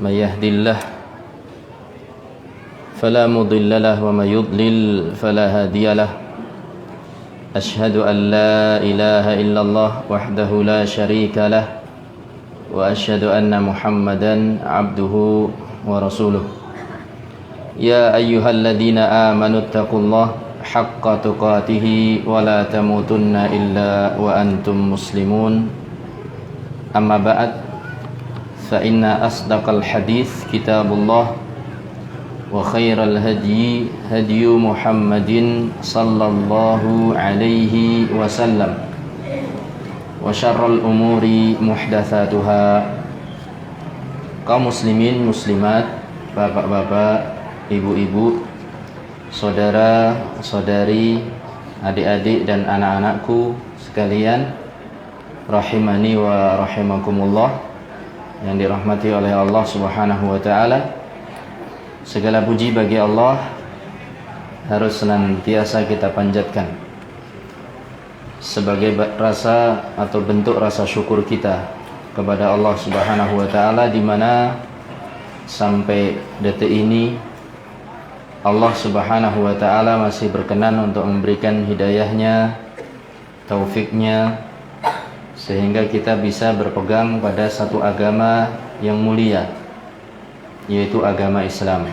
من يهد الله فلا مضل له ومن يضلل فلا هادي له أشهد أن لا إله إلا الله وحده لا شريك له وأشهد أن محمدا عبده ورسوله يا أيها الذين آمنوا اتقوا الله حق تقاته ولا تموتن إلا وأنتم مسلمون أما بعد فإن أصدق الحديث كتاب الله وخير الهدي هدي محمد صلى الله عليه وسلم وشر الأمور محدثاتها. Kaum muslimin muslimat, bapak-bapak, ibu-ibu, saudara-saudari, adik-adik dan anak-anakku sekalian, rahimani wa rahimakumullah, yang dirahmati oleh Allah Subhanahu wa taala. Segala puji bagi Allah harus senantiasa kita panjatkan sebagai rasa atau bentuk rasa syukur kita kepada Allah Subhanahu wa taala, di mana sampai detik ini Allah Subhanahu wa taala masih berkenan untuk memberikan hidayahnya, taufiknya, sehingga kita bisa berpegang pada satu agama yang mulia, yaitu agama Islam.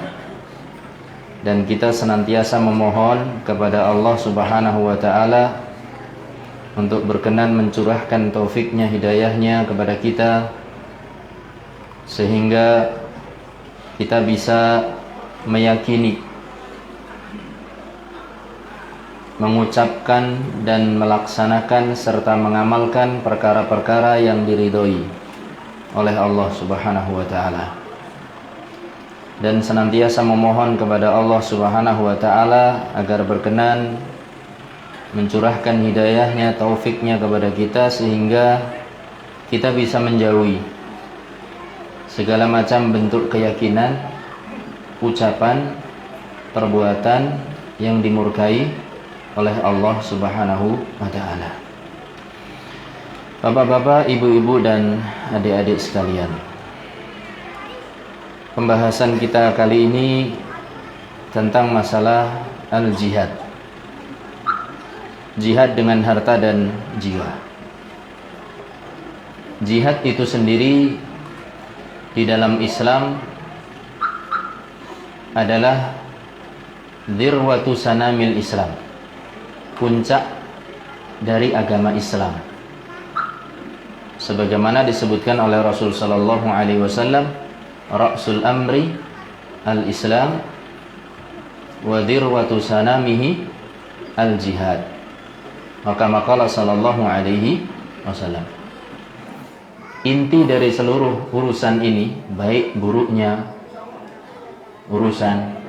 Dan kita senantiasa memohon kepada Allah Subhanahu wa taala untuk berkenan mencurahkan taufiknya, hidayahnya kepada kita, sehingga kita bisa meyakini, mengucapkan dan melaksanakan serta mengamalkan perkara-perkara yang diridhoi oleh Allah Subhanahu wa taala. Dan senantiasa memohon kepada Allah Subhanahu wa taala agar berkenan mencurahkan hidayahnya, taufiknya kepada kita, sehingga kita bisa menjauhi segala macam bentuk keyakinan, ucapan, perbuatan yang dimurkai oleh Allah Subhanahu wa taala. Bapak-bapak, ibu-ibu dan adik-adik sekalian, pembahasan kita kali ini tentang masalah al-jihad. Jihad dengan harta dan jiwa. Jihad itu sendiri di dalam Islam adalah dzirwatu sanamil Islam, puncak dari agama Islam. Sebagaimana disebutkan oleh Rasul sallallahu alaihi wasallam, ra'sul amri al-Islam wa dzirwatu sanamihi al-jihad. Maka maqala sallallahu alaihi wasallam, inti dari seluruh urusan ini, baik buruknya urusan,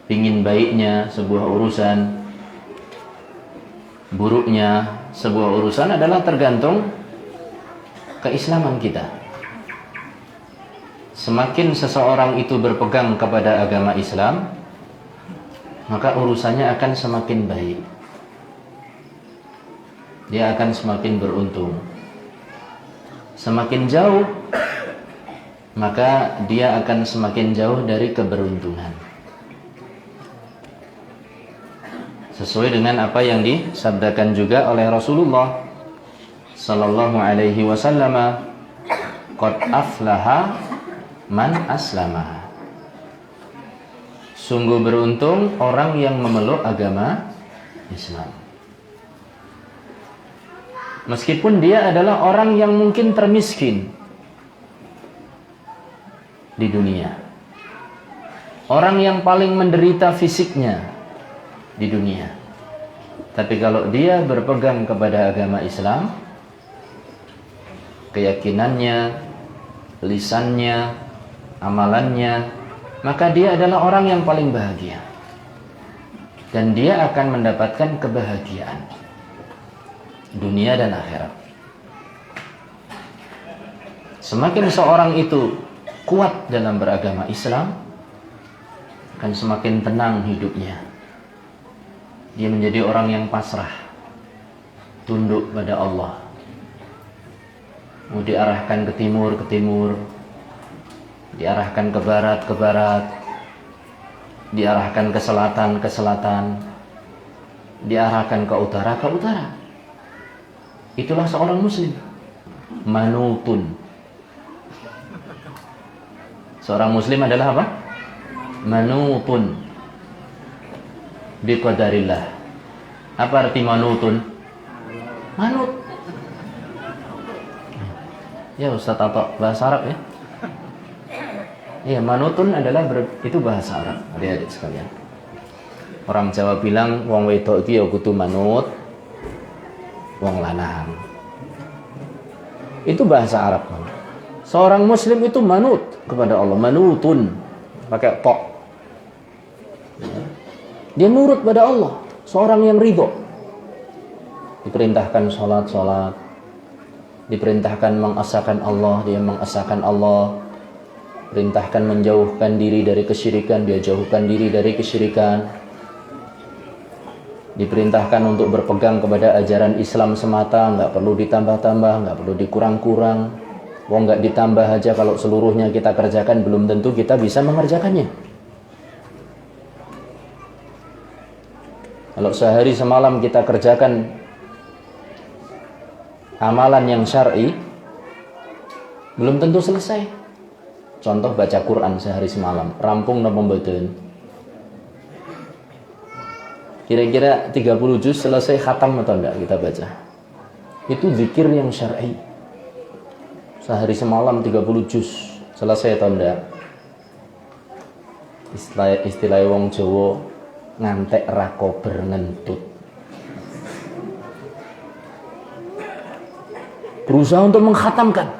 pingin baiknya sebuah urusan, buruknya sebuah urusan adalah tergantung keislaman kita. Semakin seseorang itu berpegang kepada agama Islam, maka urusannya akan semakin baik. Dia akan semakin beruntung. Semakin jauh, maka dia akan semakin jauh dari keberuntungan. Sesuai dengan apa yang disabdakan juga oleh Rasulullah sallallahu alaihi wasallam, qad aflaha man aslama. Sungguh beruntung orang yang memeluk agama Islam. Meskipun dia adalah orang yang mungkin termiskin di dunia, orang yang paling menderita fisiknya di dunia, tapi kalau dia berpegang kepada agama Islam, keyakinannya, lisannya, amalannya, maka dia adalah orang yang paling bahagia, dan dia akan mendapatkan kebahagiaan dunia dan akhirat. Semakin seorang itu kuat dalam beragama Islam, akan semakin tenang hidupnya. Dia menjadi orang yang pasrah, tunduk pada Allah. Mau diarahkan ke timur, diarahkan ke barat, diarahkan ke selatan, diarahkan ke utara. Itulah seorang muslim. Manutun. Seorang muslim adalah apa? Manutun biqadarillah. Apa arti manutun? Manut. Ya Ustaz Tato, bahasa Arab ya? Iya, manutun adalah itu bahasa Arab, adik-adik sekalian. Orang Jawa bilang wong wedok iki ya kudu manut wong lanang. Itu bahasa Arab. Seorang muslim itu manut kepada Allah, manutun pakai tok. Dia nurut pada Allah, seorang yang ridho. Diperintahkan salat, diperintahkan mengesahkan Allah, dia mengesahkan Allah. Perintahkan menjauhkan diri dari kesyirikan, dia jauhkan diri dari kesyirikan. Diperintahkan untuk berpegang kepada ajaran Islam semata, nggak perlu ditambah-tambah, nggak perlu dikurang-kurang. Wong nggak ditambah aja, kalau seluruhnya kita kerjakan belum tentu kita bisa mengerjakannya. Kalau sehari semalam kita kerjakan amalan yang syar'i, belum tentu selesai. Contoh baca Quran sehari semalam, rampung napa mboten? Kira-kira 30 juz selesai khatam atau enggak kita baca? Itu zikir yang syar'i. Sehari semalam 30 juz selesai atau enggak? Istilah wong Jawa ngantek rakober ngentut. Berusaha untuk mengkhatamkan.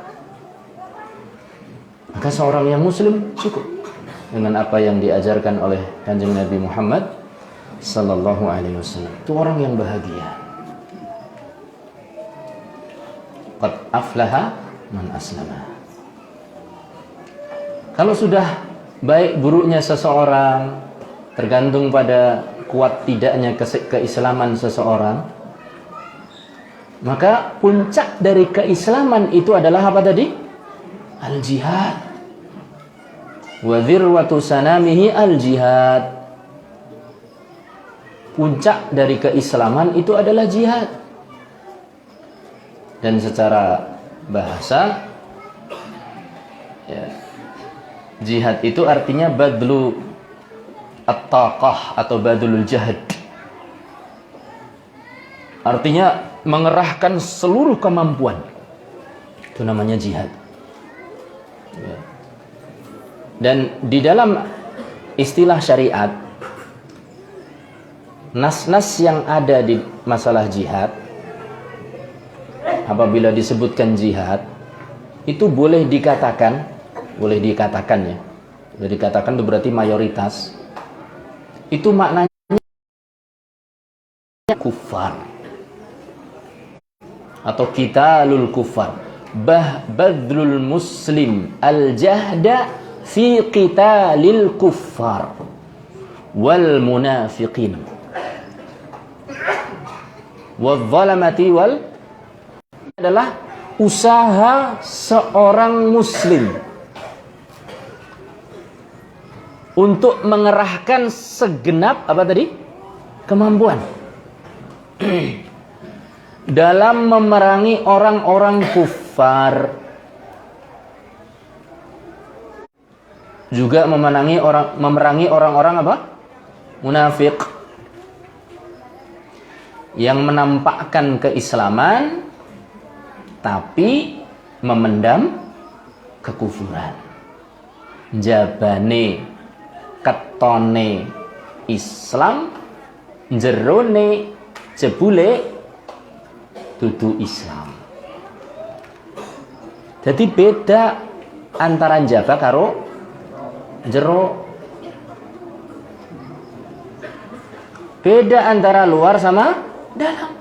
Maka seorang yang muslim cukup dengan apa yang diajarkan oleh Kanjeng Nabi Muhammad sallallahu alaihi wasallam. Itu orang yang bahagia. Qad aflaha man aslama. Kalau sudah baik buruknya seseorang tergantung pada kuat tidaknya keislaman seseorang, maka puncak dari keislaman itu adalah apa tadi? Al-jihad. Wa dzirwatu sanamihi al-jihad. Puncak dari keislaman itu adalah jihad. Dan secara bahasa ya, jihad itu artinya badlu at-taqah atau badlul jahd. Artinya mengerahkan seluruh kemampuan. Itu namanya jihad. Ya. Dan di dalam istilah syariat, nas-nas yang ada di masalah jihad, apabila disebutkan jihad, itu boleh dikatakan ya, boleh dikatakan itu berarti mayoritas, itu maknanya kufar atau qitalul kufar, badlul muslim al-jahda fi qitalil kuffar wal munafiqin wal zalamati wal, adalah usaha seorang muslim untuk mengerahkan segenap apa tadi? Kemampuan dalam memerangi orang-orang kufar, juga memerangi orang-orang apa? Munafik, yang menampakkan keislaman tapi memendam kekufuran. Jabane ketone Islam, jerone jebule dudu Islam. Jadi beda antara jaba karo jero. Beda antara luar sama dalam.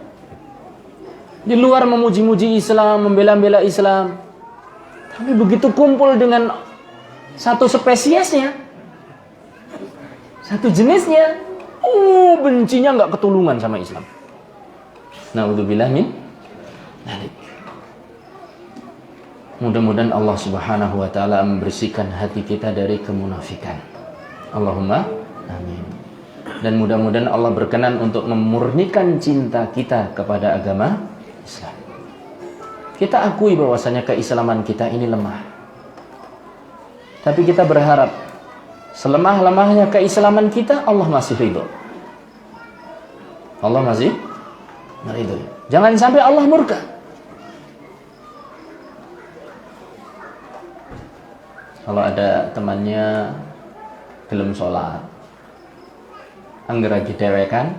Di luar memuji-muji Islam, membela-bela Islam, tapi begitu kumpul dengan satu spesiesnya, satu jenisnya, bencinya nggak ketulungan sama Islam. Na'udzubillah min dzalik. Mudah-mudahan Allah Subhanahu wa taala membersihkan hati kita dari kemunafikan. Allahumma amin. Dan mudah-mudahan Allah berkenan untuk memurnikan cinta kita kepada agama Islam. Kita akui bahwasanya keislaman kita ini lemah. Tapi kita berharap selemah-lemahnya keislaman kita, Allah masih ridho. Allah masih ridho. Jangan sampai Allah murka. Kalau ada temannya belum sholat, anggere didewekan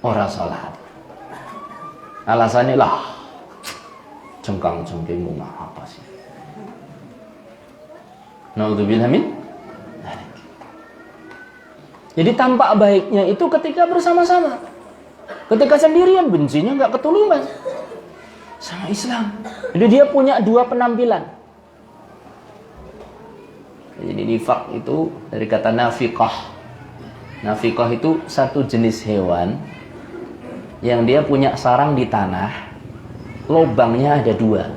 ora sholat. Alasannya lah jengkang-jengkingmu mah apa sih? Naudzubillah min. Jadi tampak baiknya itu ketika bersama-sama. Ketika sendirian bencinya nggak ketulungan sama Islam. Jadi dia punya dua penampilan. Jadi nifaq itu dari kata nafiqah. Nafiqah itu satu jenis hewan yang dia punya sarang di tanah, lubangnya ada dua.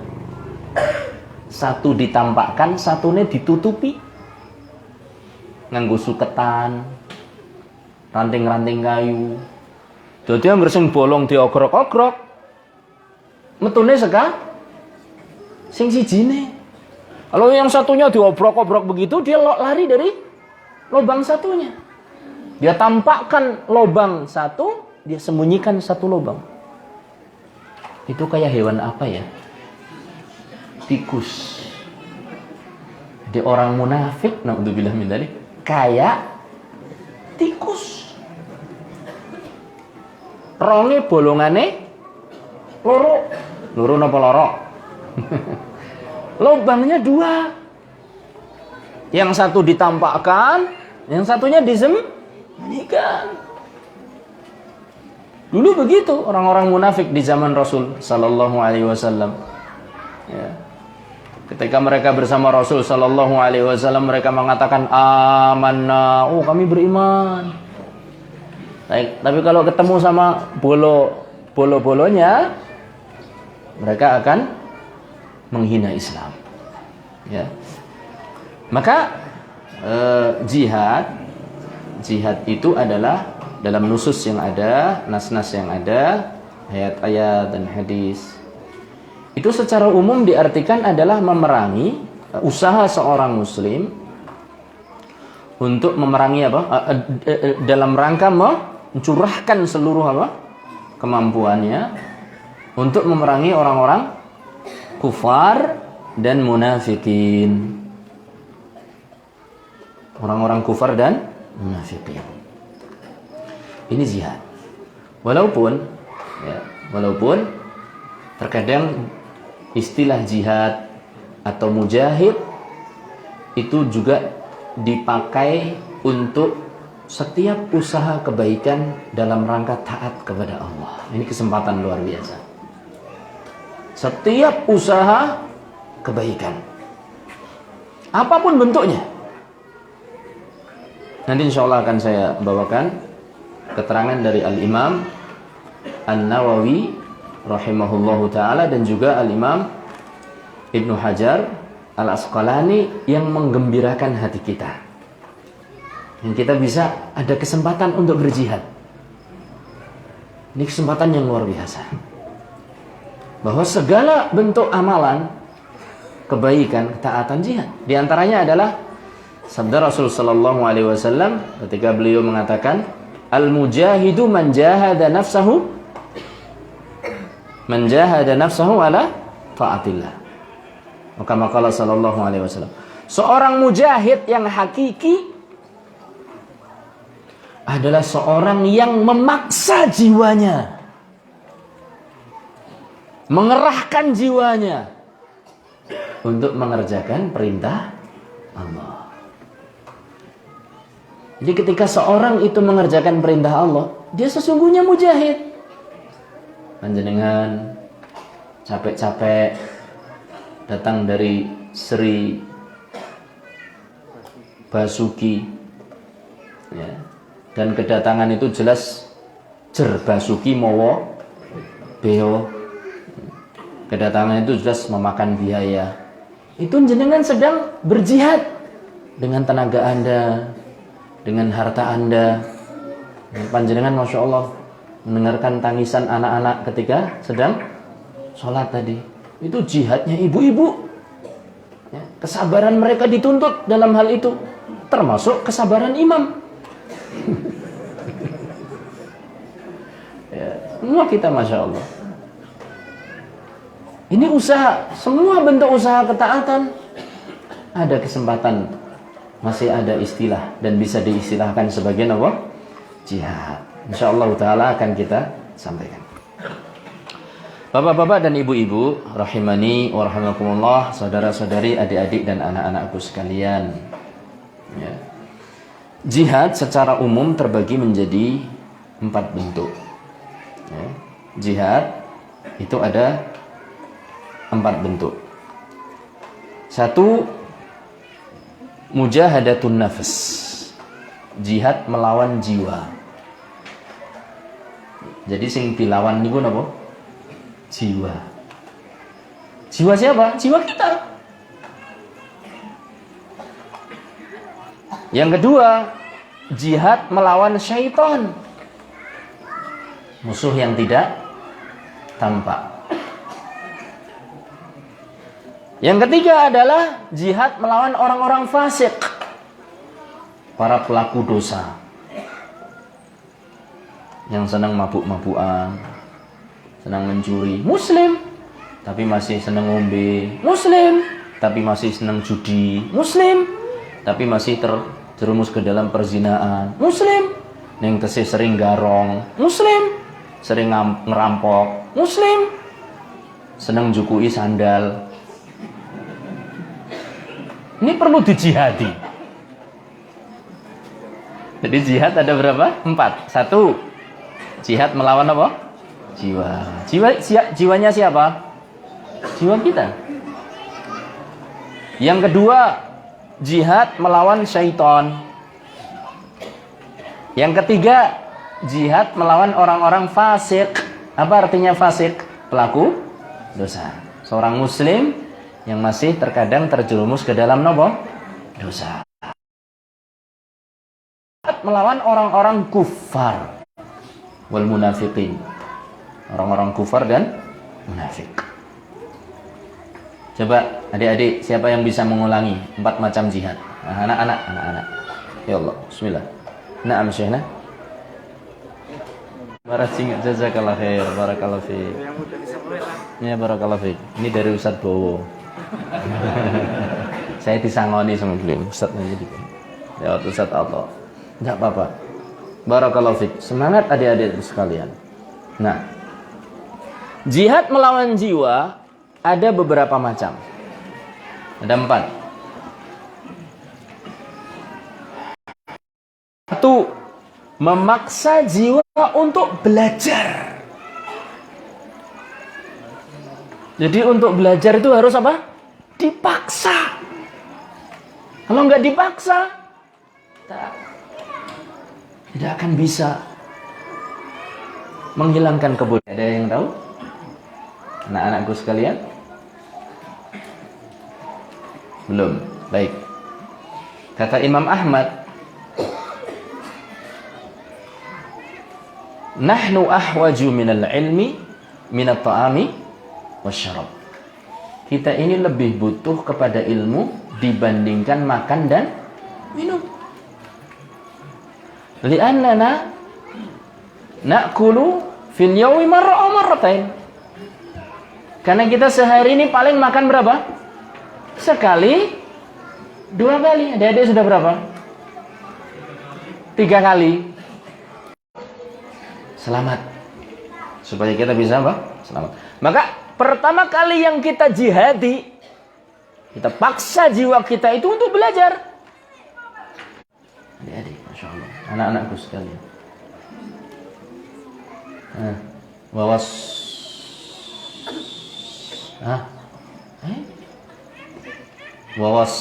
Satu ditampakkan, satunya ditutupi. Nganggo suketan, ranting-ranting kayu. Jadi yang sing bolong diogrok-ogrok, metune seka sing sijine. Kalau yang satunya diobrok-obrok begitu, dia lari dari lubang satunya. Dia tampakkan lubang satu, dia sembunyikan satu lubang. Itu kayak hewan apa ya? Tikus. Jadi orang munafik, naudzubillah min dzalik, kayak tikus. Ronge bolongane loro napa loro? Lubangnya dua. Yang satu ditampakkan, yang satunya disembunyikan. Dulu begitu orang-orang munafik di zaman Rasul sallallahu alaihi wasallam. Ya. Ketika mereka bersama Rasul sallallahu alaihi wasallam, mereka mengatakan amanna, oh kami beriman. Tapi kalau ketemu sama bolo-bolonya, mereka akan menghina Islam. Ya. Maka jihad itu adalah dalam nusus yang ada, nas-nas yang ada, ayat-ayat dan hadis. Itu secara umum diartikan adalah memerangi usaha seorang muslim untuk memerangi dalam rangka mencurahkan seluruh kemampuannya untuk memerangi orang-orang kufar dan munafikin. Orang-orang kufar dan munafikin. Ini jihad. Walaupun terkadang istilah jihad atau mujahid itu juga dipakai untuk setiap usaha kebaikan dalam rangka taat kepada Allah. Ini kesempatan luar biasa. Setiap usaha kebaikan, apapun bentuknya. Nanti insya Allah akan saya bawakan keterangan dari Al-Imam An-Nawawi rahimahullahu ta'ala dan juga Al-Imam Ibnu Hajar Al-Asqalani yang menggembirakan hati kita. Dan kita bisa ada kesempatan untuk berjihad. Ini kesempatan yang luar biasa. Bahwa segala bentuk amalan kebaikan, ketaatan, jihad. Di antaranya adalah sabda Rasul sallallahu alaihi wasallam ketika beliau mengatakan, "Al-mujahidu man jahada nafsahu ala taatillah." Maka maqala sallallahu alaihi wasallam. Seorang mujahid yang hakiki adalah seorang yang memaksa jiwanya, mengerahkan jiwanya untuk mengerjakan perintah Allah. Jadi ketika seorang itu mengerjakan perintah Allah, dia sesungguhnya mujahid. Panjenengan capek-capek datang dari Sri Basuki, ya, dan kedatangan itu jelas Jer Basuki Mowo Beo. Kedatangan itu jelas memakan biaya. Itu jenengan sedang berjihad dengan tenaga Anda, dengan harta Anda. Panjenengan Masya Allah mendengarkan tangisan anak-anak ketika sedang sholat tadi. Itu jihadnya ibu-ibu. Ya, kesabaran mereka dituntut dalam hal itu, termasuk kesabaran imam. Ya, semua kita Masya Allah. Ini usaha, semua bentuk usaha ketaatan. Ada kesempatan, masih ada istilah dan bisa diistilahkan sebagai apa? Jihad. InsyaAllah ta'ala akan kita sampaikan. Bapak-bapak dan ibu-ibu rahimani wa rahimakumullah, saudara-saudari, adik-adik dan anak-anakku sekalian, ya. Jihad secara umum terbagi menjadi 4 bentuk, ya. Jihad itu ada 4 bentuk. 1, mujahadatun nafs, jihad melawan jiwa. Jadi sing dilawan niku napa? Jiwa. Jiwa siapa? Jiwa kita. Yang kedua, jihad melawan syaitan, musuh yang tidak tampak. Yang ketiga adalah jihad melawan orang-orang fasik, para pelaku dosa, yang senang mabuk-mabukan, senang mencuri, muslim tapi masih senang ngombe, muslim tapi masih senang judi, muslim tapi masih terjerumus ke dalam perzinaan, muslim yang tesih sering garong, muslim sering ngerampok, muslim senang jukui sandal. Ini perlu dijihadi. Jadi jihad ada berapa? 4. 1, jihad melawan apa? Jiwa. Jiwanya siapa? Jiwa kita. Yang kedua, jihad melawan syaitan. Yang ketiga, jihad melawan orang-orang fasik. Apa artinya fasik? Pelaku dosa. Seorang muslim yang masih terkadang terjerumus ke dalam dosa. Melawan orang-orang kufar wal munafiqin, orang-orang kufar dan munafik. Coba adik-adik, siapa yang bisa mengulangi 4 macam jihad? Nah, anak-anak. Ya Allah, bismillah. Na'am Syekhna. Barakallahu jazakallahu khair, barakallahu fiik. Ya barakallahu fiik. Ini dari Ustaz Bowo. Saya disangoni sama beliau, Ustaz aja gitu. Ya Ustaz Allah. Enggak apa-apa. Barakallahu fiik. Semangat adik-adik sekalian. Nah, jihad melawan jiwa ada beberapa macam. Ada 4. 1, memaksa jiwa untuk belajar. Jadi untuk belajar itu harus apa? Dipaksa. Kalau nggak dipaksa, tidak akan bisa menghilangkan kebodohan. Ada yang tahu? Anak-anakku sekalian? Belum. Baik. Kata Imam Ahmad, nahnu ahwaju minal ilmi minat ta'ami wasyarab. Kita ini lebih butuh kepada ilmu dibandingkan makan dan minum. Li'annana na'kulu fil yawmi marra aw marratain. Karena kita sehari ini paling makan berapa? Sekali, 2 kali. Adik-adik sudah berapa? 3 kali. Selamat. Supaya kita bisa apa? Selamat. Maka pertama kali yang kita jihadi, kita paksa jiwa kita itu untuk belajar. Adik-adik, Masya Allah, anak-anakku sekalian. Wawas. Wawas.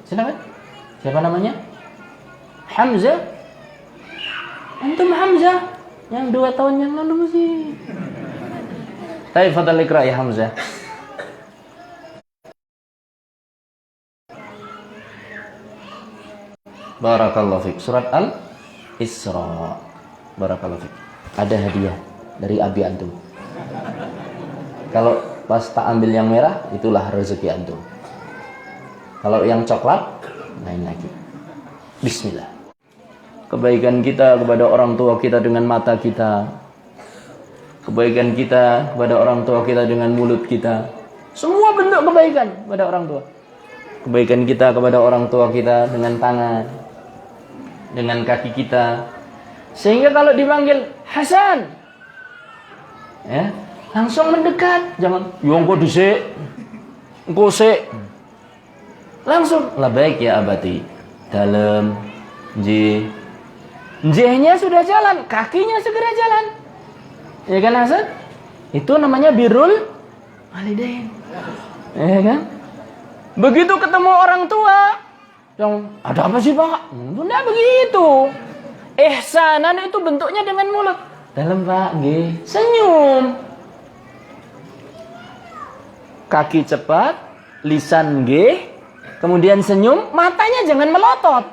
Silakan. Siapa namanya? Hamzah. Antum Hamzah. Yang 2 tahun yang lalu sih. Tapi fadhal ikra ya Hamzah. Barakallahu fiik. Surat Al-Isra. Barakallahu fiik. Ada hadiah dari abi antum. Kalau pas tak ambil yang merah, itulah rezeki antum. Kalau yang coklat, lain lagi. Bismillah. Kebaikan kita kepada orang tua kita dengan mata kita. Kebaikan kita kepada orang tua kita dengan mulut kita. Semua bentuk kebaikan kepada orang tua. Kebaikan kita kepada orang tua kita dengan tangan, dengan kaki kita. Sehingga kalau dipanggil Hasan, ya, langsung mendekat. Jangan, "Yo engko dhisik. Engko sik." Langsung, "Labaik ya abati." Dalam J-nya sudah jalan, kakinya segera jalan. Ya kan Hasan? Itu namanya birrul walidain. Ya kan? Begitu ketemu orang tua, yang ada apa sih Pak? Tidak begitu. Ihsanan itu bentuknya dengan mulut. Dalam Pak, nggih. Senyum. Kaki cepat, lisan nggih. Kemudian senyum, matanya jangan melotot.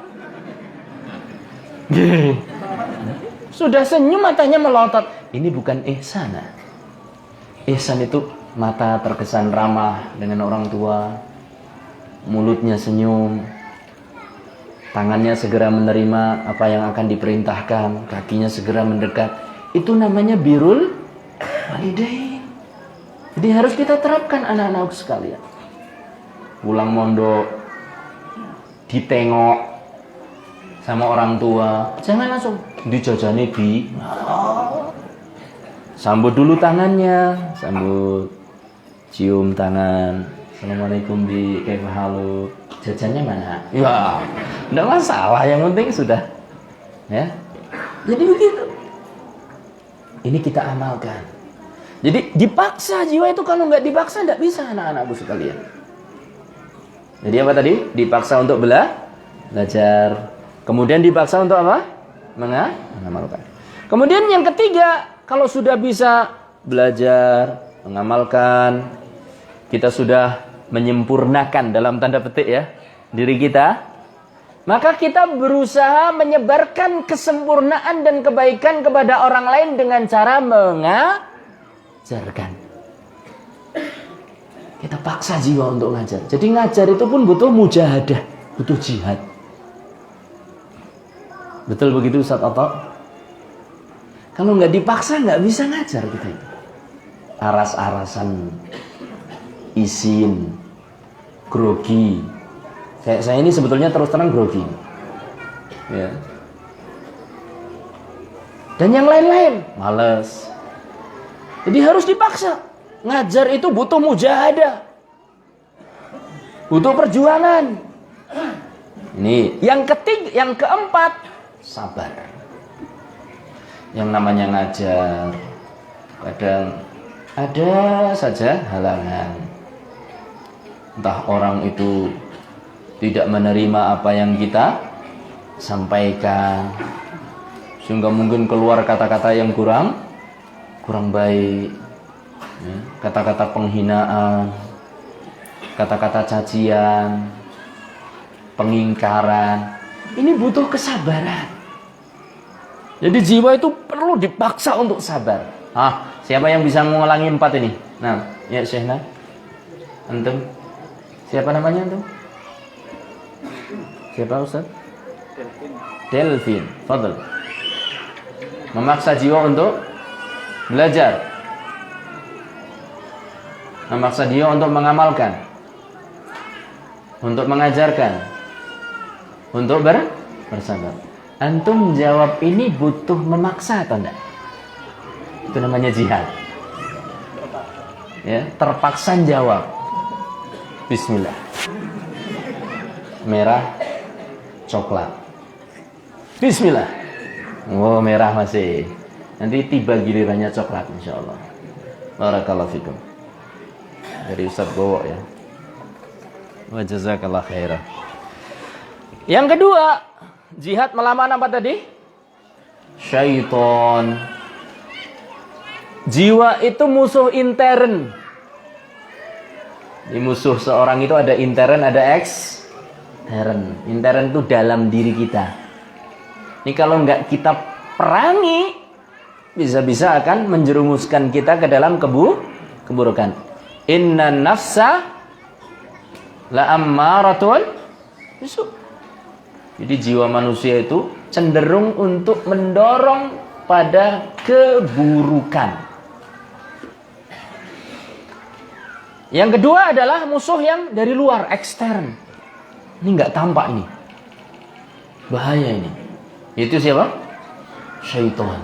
Nggih. Sudah senyum matanya melotot. Ini bukan ihsan. Ihsan itu mata terkesan ramah dengan orang tua, mulutnya senyum, tangannya segera menerima apa yang akan diperintahkan, kakinya segera mendekat. Itu namanya birrul walidain. Jadi harus kita terapkan anak-anak sekalian. Pulang mondok, ditengok sama orang tua, jangan langsung dijajani bi. Sambut dulu tangannya, sambut, cium tangan. Assalamualaikum bi, kaifa halu? Jajannya mana? Ya, enggak masalah, yang penting sudah. Ya. Jadi begitu. Ini kita amalkan. Jadi dipaksa jiwa itu, kalau nggak dipaksa nggak bisa anak-anakku sekalian. Jadi apa tadi? Dipaksa untuk belajar. Kemudian dipaksa untuk apa? Mengamalkan. Kemudian yang ketiga, kalau sudah bisa belajar, mengamalkan, kita sudah menyempurnakan dalam tanda petik ya diri kita, maka kita berusaha menyebarkan kesempurnaan dan kebaikan kepada orang lain dengan cara mengajarkan. Kita paksa jiwa untuk ngajar. Jadi ngajar itu pun butuh mujahadah, butuh jihad. Betul begitu Ustaz Oto? Kalau nggak dipaksa nggak bisa ngajar kita itu. Aras-arasan, isin, grogi. Saya ini sebetulnya terus terang grogi. Ya. Dan yang lain-lain, males. Jadi harus dipaksa. Ngajar itu butuh mujahadah, butuh perjuangan. Ini yang keempat, sabar. Yang namanya ngajar, kadang ada saja halangan. Entah orang itu tidak menerima apa yang kita sampaikan, sehingga mungkin keluar kata-kata yang kurang baik, ya, kata-kata penghinaan, kata-kata cacian, pengingkaran. Ini butuh kesabaran. Jadi jiwa itu perlu dipaksa untuk sabar. Siapa yang bisa mengulangi 4 ini? Nah, ya Syekhna. Antum. Siapa namanya antum? Siapa Ustaz? Delvin. Fadl. Memaksa jiwa untuk belajar. Memaksa jiwa untuk mengamalkan. Untuk mengajarkan. Untuk bersabar. Antum jawab ini butuh memaksa atau enggak? Itu namanya jihad. Ya, terpaksa jawab. Bismillah. Merah, coklat. Bismillah. Oh, merah masih. Nanti tiba gilirannya coklat insyaallah. Barakallahu fikum. Dari Ustaz Bowo ya. Wa jazakallahu khairan. Yang kedua, jihad melawan apa tadi? Syaitan. Jiwa itu musuh intern. Di musuh seorang itu ada intern, ada ekstern. Intern itu dalam diri kita. Ini kalau nggak kita perangi, bisa-bisa akan menjerumuskan kita ke dalam keburukan. Inna nafsa la ammaratun bisu. Jadi jiwa manusia itu cenderung untuk mendorong pada keburukan. Yang kedua adalah musuh yang dari luar, ekstern. Ini nggak tampak ini. Bahaya ini. Itu siapa? Syaitan.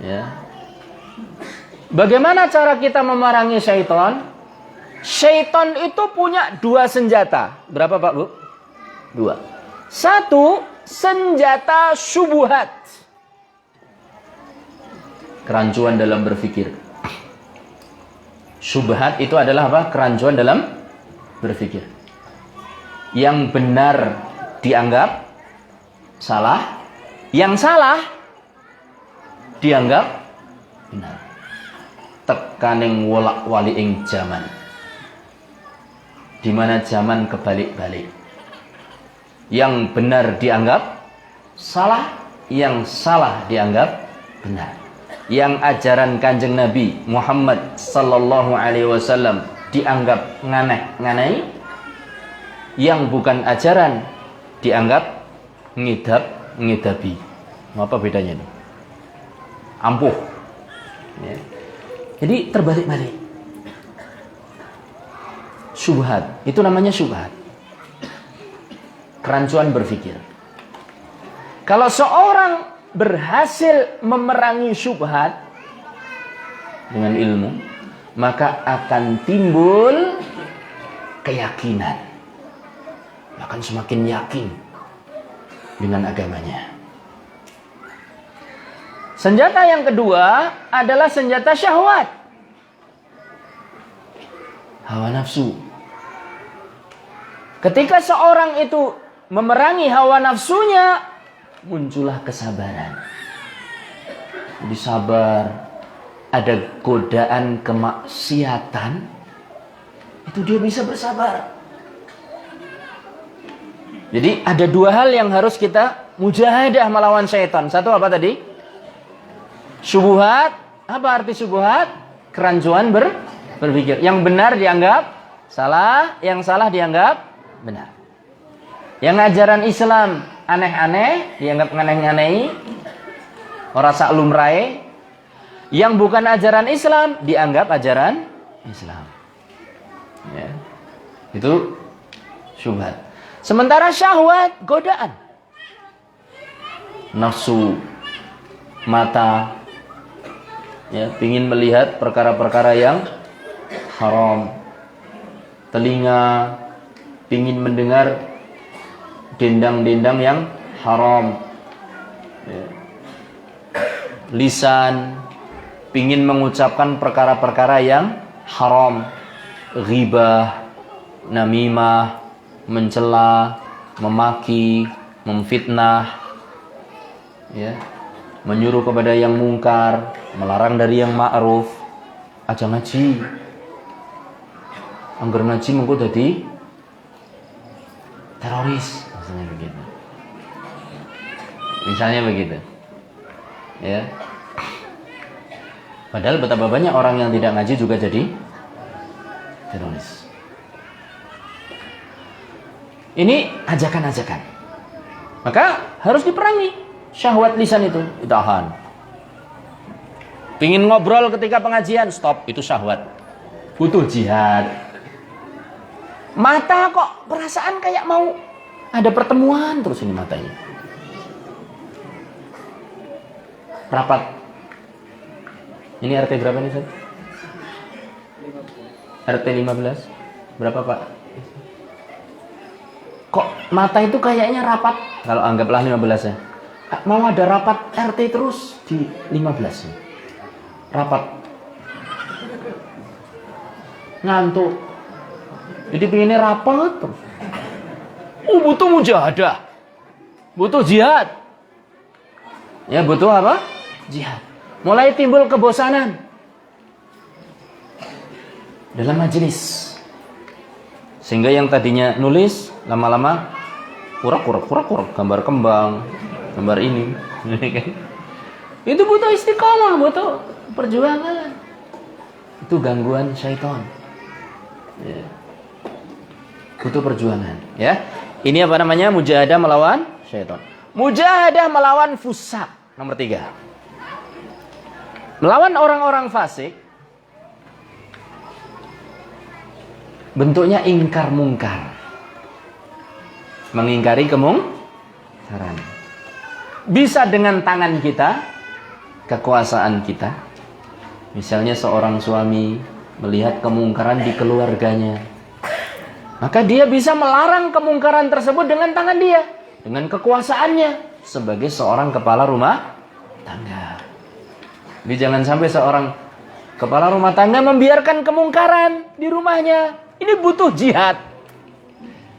Ya. Bagaimana cara kita memerangi syaitan? Syaitan itu punya 2 senjata. Berapa Pak Bu? 2. 1, senjata syubhat. Kerancuan dalam berpikir. Syubhat itu adalah apa? Kerancuan dalam berpikir. Yang benar dianggap salah, yang salah dianggap benar. Tekaning wolak-wali ing zaman, di mana zaman kebalik-balik. Yang benar dianggap salah, yang salah dianggap benar. Yang ajaran Kanjeng Nabi Muhammad sallallahu alaihi wasallam dianggap nganeh-nganei, yang bukan ajaran dianggap ngidap-ngidabi. Apa bedanya ini? Ampuh. Ya. Jadi terbalik-balik. Syubhat, itu namanya syubhat. Kerancuan berpikir. Kalau seorang berhasil memerangi syubhat dengan ilmu, maka akan timbul keyakinan. Akan semakin yakin dengan agamanya. Senjata yang kedua adalah senjata syahwat. Hawa nafsu. Ketika seorang itu memerangi hawa nafsunya, muncullah kesabaran. Jadi sabar. Ada godaan kemaksiatan, itu dia bisa bersabar. Jadi ada 2 hal yang harus kita mujahadah melawan syaitan. Satu apa tadi? Syubhat. Apa arti syubhat? Kerancuan berpikir. Yang benar dianggap salah, yang salah dianggap benar. Yang ajaran Islam aneh-aneh dianggap nganeh-nganei, ora sak lumrahe. Yang bukan ajaran Islam dianggap ajaran Islam. Ya. Itu syubhat. Sementara syahwat godaan. Nafsu, mata, ya, pingin melihat perkara-perkara yang haram. Telinga pingin mendengar dendang-dendang yang haram. Ya. Lisan pingin mengucapkan perkara-perkara yang haram. Ghibah, namimah, mencela, memaki, memfitnah, ya, menyuruh kepada yang mungkar, melarang dari yang ma'ruf. Aja ngaji. Angger ngaji mengko dadi teroris, misalnya begitu. Misalnya begitu. Ya. Padahal betapa banyak orang yang tidak ngaji juga jadi teroris. Ini ajakan-ajakan. Maka harus diperangi syahwat lisan itu, ditahan. Pingin ngobrol ketika pengajian, stop, itu syahwat. Butuh jihad. Mata kok perasaan kayak mau ada pertemuan terus ini matanya. Rapat. Ini RT berapa nih, Ustaz? RT 15. Berapa, Pak? Kok mata itu kayaknya rapat? Kalau anggaplah 15 ya. Mau ada rapat RT terus di 15 ya. Rapat. Ngantuk. Jadi pengennya rapat terus. Butuh mujahadah. Butuh jihad. Ya, butuh apa? Jihad. mulai timbul kebosanan dalam majelis. Sehingga yang tadinya nulis lama-lama kurak, gambar kembang, gambar ini. Itu butuh istiqomah, butuh perjuangan. Itu gangguan syaitan. Ya. Butuh perjuangan, ya. Ini apa namanya? Mujahadah melawan syaitan. Mujahadah melawan fusak. Nomor 3. Melawan orang-orang fasik. Bentuknya ingkar mungkar. Mengingkari kemungkaran. Bisa dengan tangan kita, kekuasaan kita. Misalnya seorang suami melihat kemungkaran di keluarganya, maka dia bisa melarang kemungkaran tersebut dengan tangan dia, dengan kekuasaannya sebagai seorang kepala rumah tangga. Jadi jangan sampai seorang kepala rumah tangga membiarkan kemungkaran di rumahnya. Ini butuh jihad.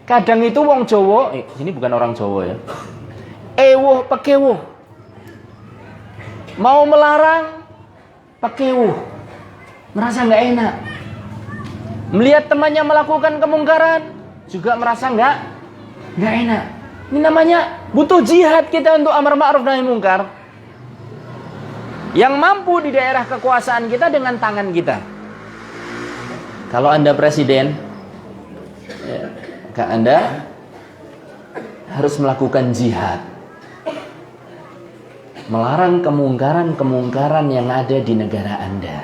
Kadang itu wong Jawa, ini bukan orang Jawa ya. Ewuh pekewuh. Mau melarang pekewuh. Merasa nggak enak. Melihat temannya melakukan kemungkaran juga merasa nggak enak. Ini namanya butuh jihad kita untuk amar ma'ruf nahi mungkar. Yang mampu di daerah kekuasaan kita dengan tangan kita. Kalau Anda presiden, ya, maka Anda harus melakukan jihad. Melarang kemungkaran-kemungkaran yang ada di negara Anda.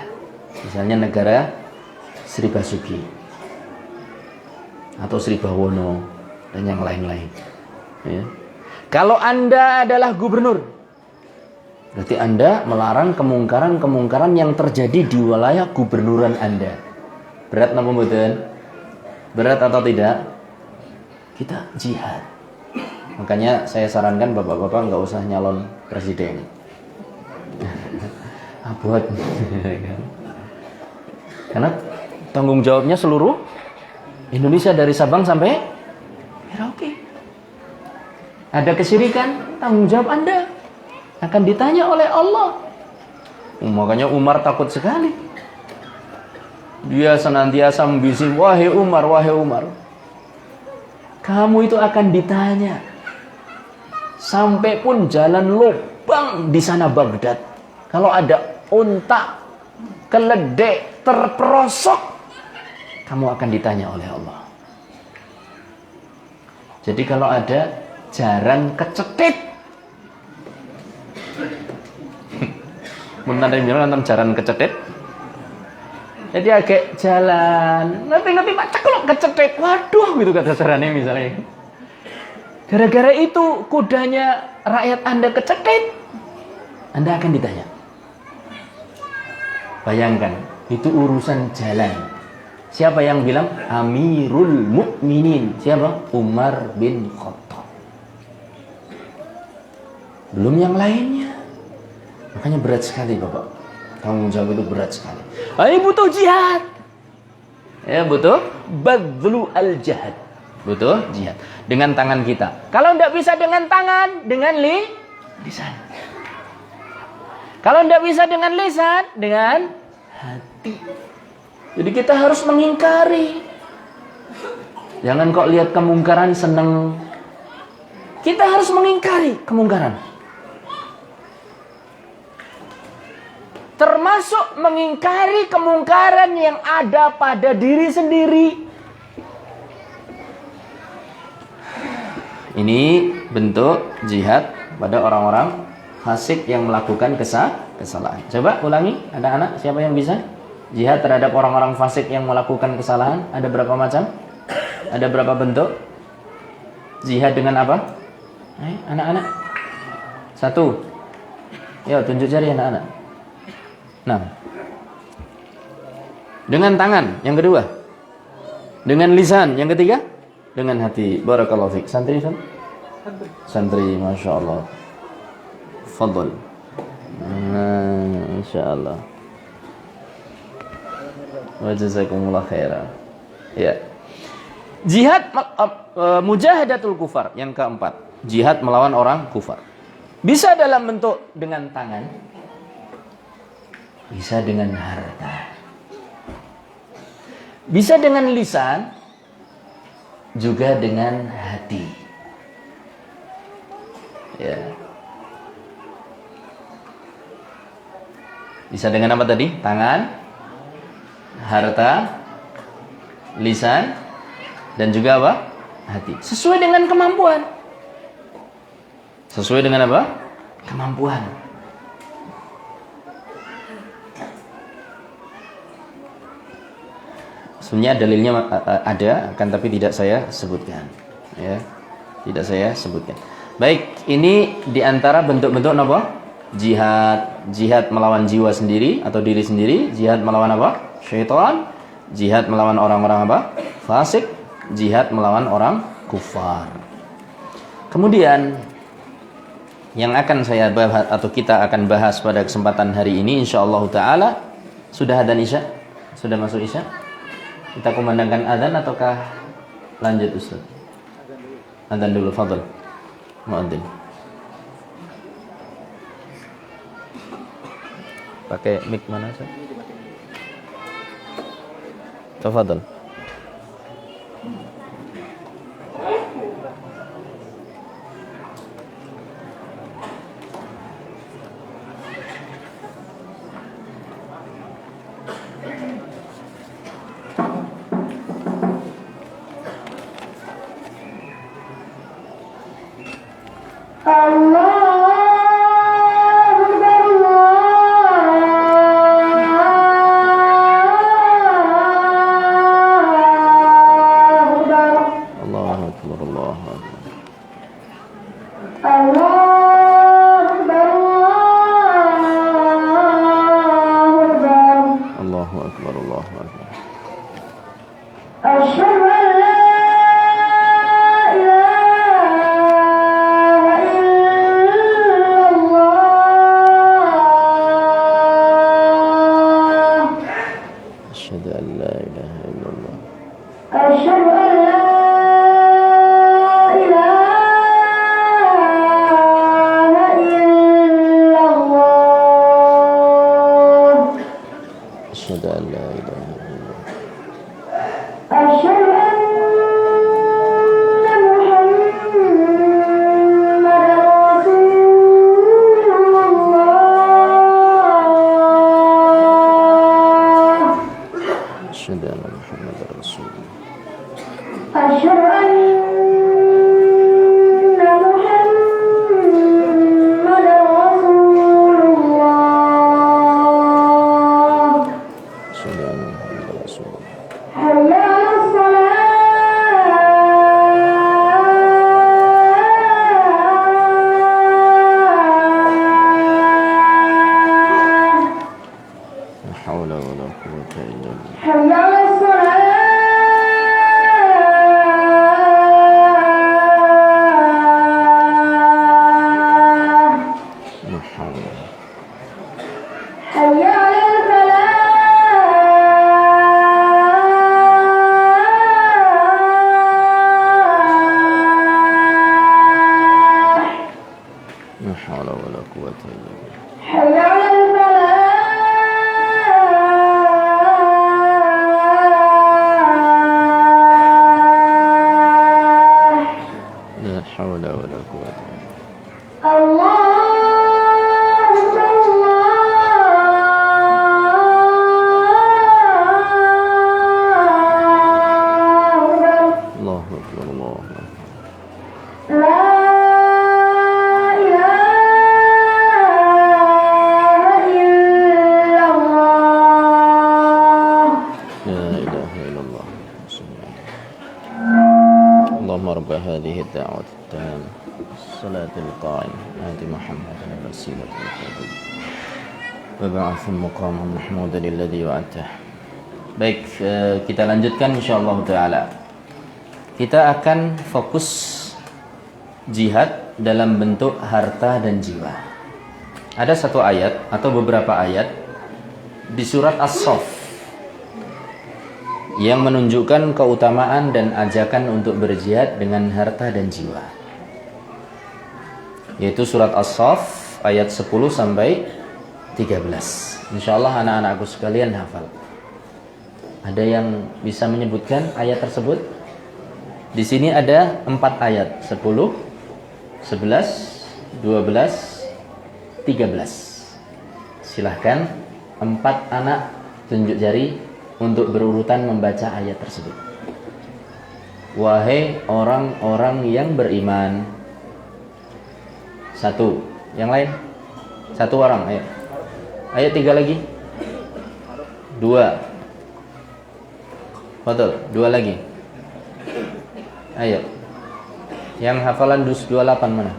Misalnya negara Sri Basuki atau Sri Bawono dan yang lain-lain, ya. Kalau Anda adalah gubernur, berarti Anda melarang kemungkaran-kemungkaran yang terjadi di wilayah gubernuran Anda. Berat napa mboten? Berat atau tidak? Kita jihad. Makanya saya sarankan bapak-bapak nggak usah nyalon presiden. Buat karena tanggung jawabnya seluruh Indonesia dari Sabang sampai Merauke. Ada kesyirikan, tanggung jawab Anda akan ditanya oleh Allah. Makanya Umar takut sekali. Dia senantiasa membisik, wahai Umar, kamu itu akan ditanya. Sampai pun jalan lubang di sana Baghdad, kalau ada unta, keledai terperosok, kamu akan ditanya oleh Allah. Jadi kalau ada jaran kecetit, menanda bilang tentang jaran kecetit. Jadi agak jalan, ngerti Pak ceklok kecetit, waduh gitu kata sarannya misalnya. Gara-gara itu kudanya rakyat Anda kecetit, Anda akan ditanya. Bayangkan, itu urusan jalan. Siapa yang bilang? Amirul Mukminin. Siapa? Umar bin Khattab. Belum yang lainnya. Makanya berat sekali Bapak. Tanggung jawab itu berat sekali. Ini butuh jihad. Ya, butuh badlu al-jihad. Butuh jihad dengan tangan kita. Kalau tidak bisa dengan tangan, dengan lisan. Kalau tidak bisa dengan lisan, dengan hati. Jadi kita harus mengingkari. Jangan kok lihat kemungkaran senang. Kita harus mengingkari kemungkaran. Termasuk mengingkari kemungkaran yang ada pada diri sendiri. Ini bentuk jihad pada orang-orang fasik yang melakukan kesalahan. Coba ulangi, anak-anak, siapa yang bisa? Jihad terhadap orang-orang fasik yang melakukan kesalahan. Ada berapa macam? Ada berapa bentuk? Jihad dengan apa? Anak-anak. 1. Yuk tunjuk jari anak-anak. Nah, dengan tangan. Yang kedua, dengan lisan. Yang ketiga, dengan hati. Barakallahu fiik. Santri, santri, masya Allah. Fadl. Masya Allah. Wa jazakumullah khairan. Ya. Jihad mujahadatul kufar. Yang keempat, jihad melawan orang kufar. Bisa dalam bentuk dengan tangan. bisa dengan harta, bisa dengan lisan, juga dengan hati. Ya. Bisa dengan apa tadi? Tangan, harta, lisan, dan juga apa? Hati. Sesuai dengan kemampuan. Sesuai dengan apa? Kemampuan. Sebenarnya dalilnya ada, akan tapi tidak saya sebutkan. Ya, tidak saya sebutkan. Baik, ini diantara bentuk-bentuk apa? Jihad. Jihad melawan jiwa sendiri atau diri sendiri. Jihad melawan apa? Syaitan. Jihad melawan orang-orang apa? Fasik. Jihad melawan orang kufar. Kemudian yang akan saya bahas atau kita akan bahas pada kesempatan hari ini, insyaallah taala, sudah adzan Isya? Sudah masuk Isya? Kita kumandangkan adzan ataukah lanjut Ustaz? Adzan dulu, fadhil. Muadzin. Pakai mic mana Ustaz? Tafadhal. Baik, kita lanjutkan insyaallah taala. Kita akan fokus jihad dalam bentuk harta dan jiwa. Ada satu ayat atau beberapa ayat di surat As-Saff yang menunjukkan keutamaan dan ajakan untuk berjihad dengan harta dan jiwa. Yaitu surat As-Saff ayat 10 sampai 13. Insya Allah anak-anakku sekalian hafal. Ada yang bisa menyebutkan ayat tersebut? Di sini ada 4 ayat, 10, 11, 12, 13. Silahkan 4 anak tunjuk jari untuk berurutan membaca ayat tersebut. Wahai orang-orang yang beriman. 1. Yang lain? 1 orang, ayo. Ayo 3 lagi. 2. Betul, 2 lagi. Ayo. Yang hafalan dus 28 mana?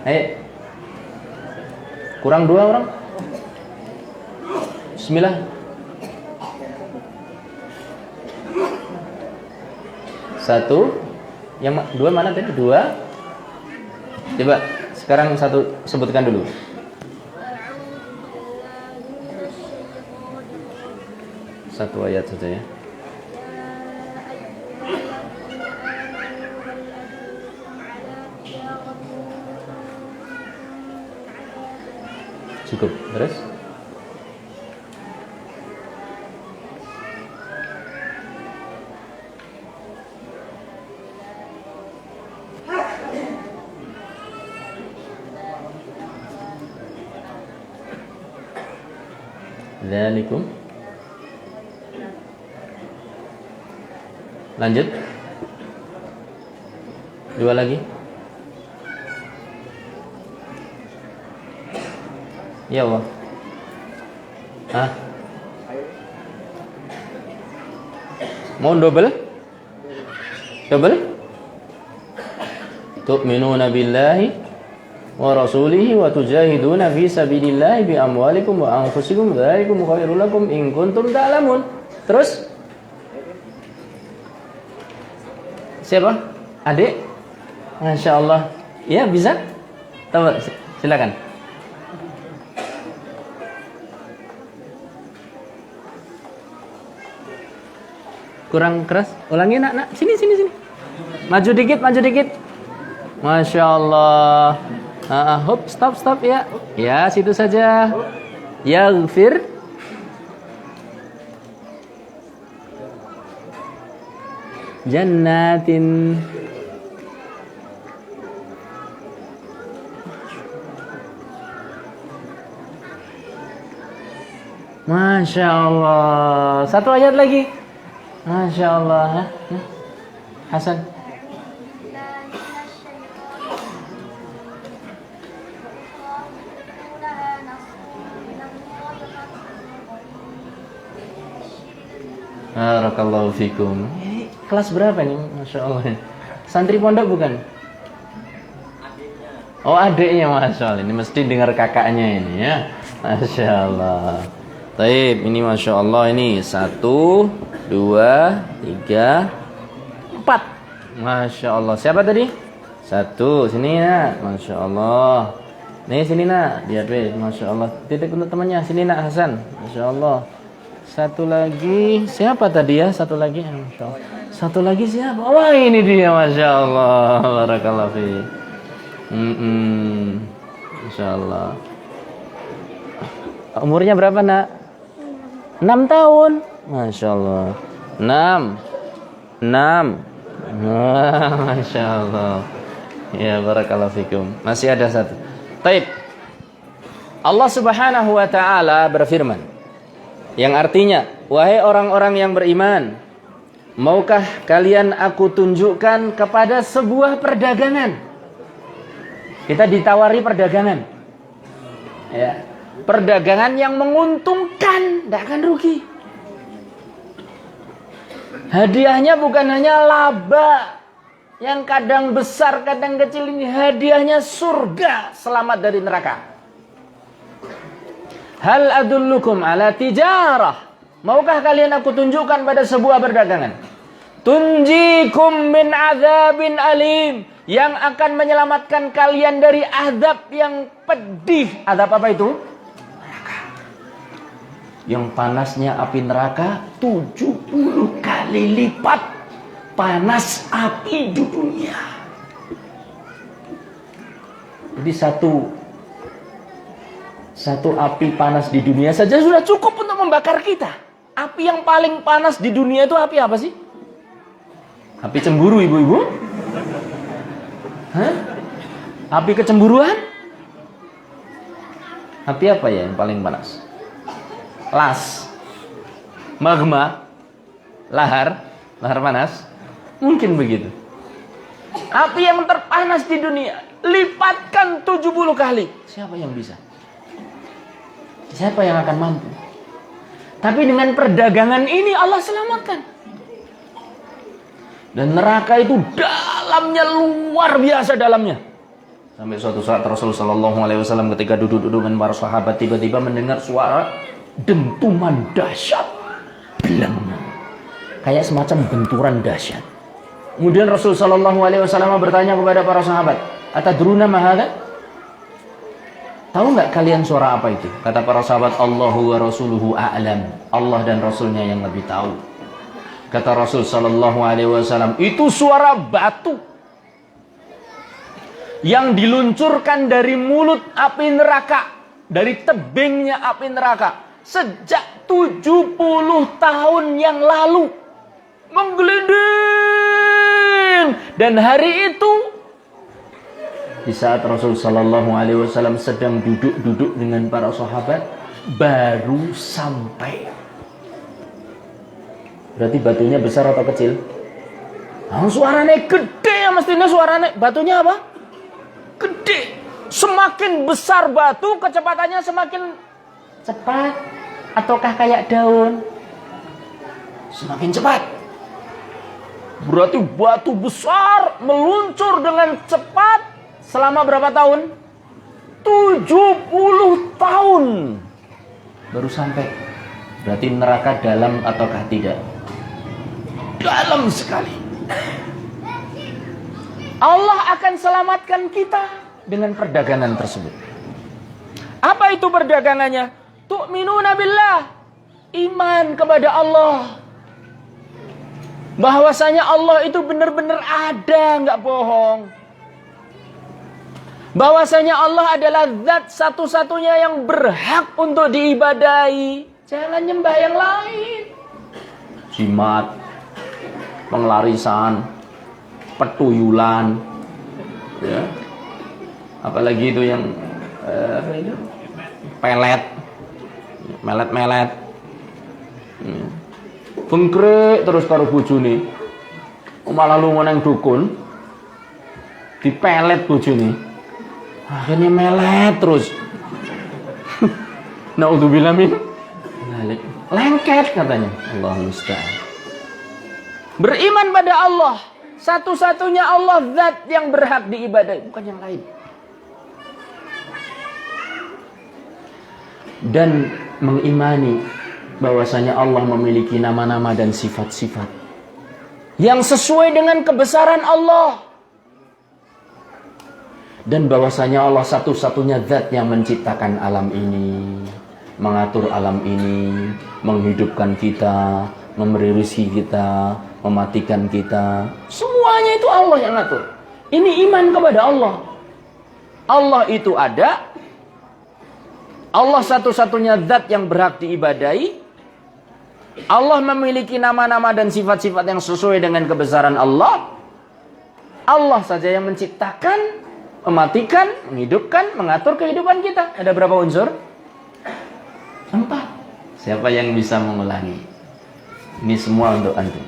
Ayo. Kurang 2 orang? Bismillah. 1. Yang 2 mana tadi? 2. Coba sekarang 1 sebutkan dulu. Satu ayat saja ya. Cukup, terus? Dzalikum. Lanjut. 2 lagi. Ya Allah. Hah? Mau double? Double? Tu'minuna billahi wa rasulihi wa tujahiduna fi sabilillahi bi amwalikum wa anfusikum dzalikum khairul lakum in kuntum ta'lamun. Terus? Siapa? Adik? Masya Allah. Ya bisa? Coba silakan. Kurang keras. Ulangi nak. Sini. Maju dikit. Masya Allah. Hop, stop ya. Ya, situ saja. Yaghfir. Jannatin. Masya Allah. 1 ayat lagi. Masya Allah. Hasan. Barakallahu fikum. Ini kelas berapa nih? Masya Allah. Santri pondok bukan? Oh, adiknya. Masya Allah. Ini mesti dengar kakaknya ini ya. Masya Allah. Taib, ini Masya Allah. Ini 1, 2, 3, 4. Masya Allah. Siapa tadi? 1. Sini nak. Masya Allah. Nih sini nak. Lihat weh. Masya Allah. Titik untuk temannya. Sini nak Hasan. Masya Allah. 1 lagi. Siapa tadi ya? 1 lagi. Masya Allah. 1 lagi siapa? Wah, ini dia. Masya Allah. Barakallahu fi. Masya Allah. Umurnya berapa nak? 6 tahun. Masya Allah. 6. Masya Allah. Ya, barakallahu fikum. Masih ada 1. Taib. Allah Subhanahu wa ta'ala berfirman, yang artinya, wahai orang-orang yang beriman, maukah kalian aku tunjukkan kepada sebuah perdagangan? Kita ditawari perdagangan. Ya. Perdagangan yang menguntungkan, tidak akan rugi. Hadiahnya bukan hanya laba yang kadang besar, kadang kecil. Ini hadiahnya surga, selamat dari neraka. Hal adullukum ala tijarah. Maukah kalian aku tunjukkan pada sebuah perdagangan? Tunjikum min azabin alim, yang akan menyelamatkan kalian dari azab yang pedih. Azab apa itu? Yang panasnya api neraka 70 kali lipat panas api di dunia. Jadi 1 Satu api panas di dunia saja sudah cukup untuk membakar kita. Api yang paling panas di dunia itu api apa sih? Api cemburu, ibu-ibu? Hah? Api kecemburuan? Api apa ya yang paling panas? Las, magma, lahar panas. Mungkin begitu. Api yang terpanas di dunia, lipatkan 70 kali. Siapa yang bisa? Siapa yang akan mampu? Tapi dengan perdagangan ini Allah selamatkan. Dan neraka itu dalamnya, luar biasa dalamnya. Sampai suatu saat Rasulullah SAW ketika duduk-duduk dengan para sahabat, tiba-tiba mendengar suara dentuman dahsyat. Bleng. Kayak semacam benturan dahsyat. Kemudian Rasulullah SAW bertanya kepada para sahabat, atadruna ma hadza? Tahu nggak kalian suara apa itu? Kata para sahabat, Allahu wa rasuluhu a'lam. Allah dan Rasulnya yang lebih tahu. Kata Rasul sallallahu alaihi wasallam, itu suara batu yang diluncurkan dari mulut api neraka, dari tebingnya api neraka sejak 70 tahun yang lalu. Menggelinding. Dan hari itu, di saat Rasul sallallahu alaihi wasallam sedang duduk-duduk dengan para sahabat, baru sampai. Berarti batunya besar atau kecil? Suaranya gede ya, mestinya suaranya. Batunya apa? Gede. Semakin besar batu, kecepatannya semakin cepat. Ataukah kayak daun? Semakin cepat. Berarti batu besar meluncur dengan cepat selama berapa tahun? 70 tahun. Baru sampai. Berarti neraka dalam ataukah tidak? Dalam sekali. Allah akan selamatkan kita dengan perdagangan tersebut. Apa itu perdagangannya? Tu'minuna billah. Iman kepada Allah. Bahwasanya Allah itu benar-benar ada, nggak bohong. Bahwasanya Allah adalah zat satu-satunya yang berhak untuk diibadahi. Jangan nyembah yang lain. Jimat, penglarisan, petuyulan, ya. Apalagi itu yang pelet, melet-melet, bengkrek terus karo bojone, malah lunga nang dukun, dipelet bojone, akhirnya melet terus. Naudzubillah min lengket katanya. Allahu musta'an. Beriman pada Allah, satu-satunya Allah zat yang berhak diibadahi, bukan yang lain. Dan mengimani bahwasanya Allah memiliki nama-nama dan sifat-sifat yang sesuai dengan kebesaran Allah. Dan bahwasanya Allah satu-satunya zat yang menciptakan alam ini, mengatur alam ini, menghidupkan kita, memberi rezeki kita, mematikan kita. Semuanya itu Allah yang ngatur. Ini iman kepada Allah. Allah itu ada. Allah satu-satunya zat yang berhak diibadahi. Allah memiliki nama-nama dan sifat-sifat yang sesuai dengan kebesaran Allah. Allah saja yang menciptakan, mematikan, menghidupkan, mengatur kehidupan kita. Ada berapa unsur? 4. Siapa yang bisa mengulangi? Ini semua untuk antum.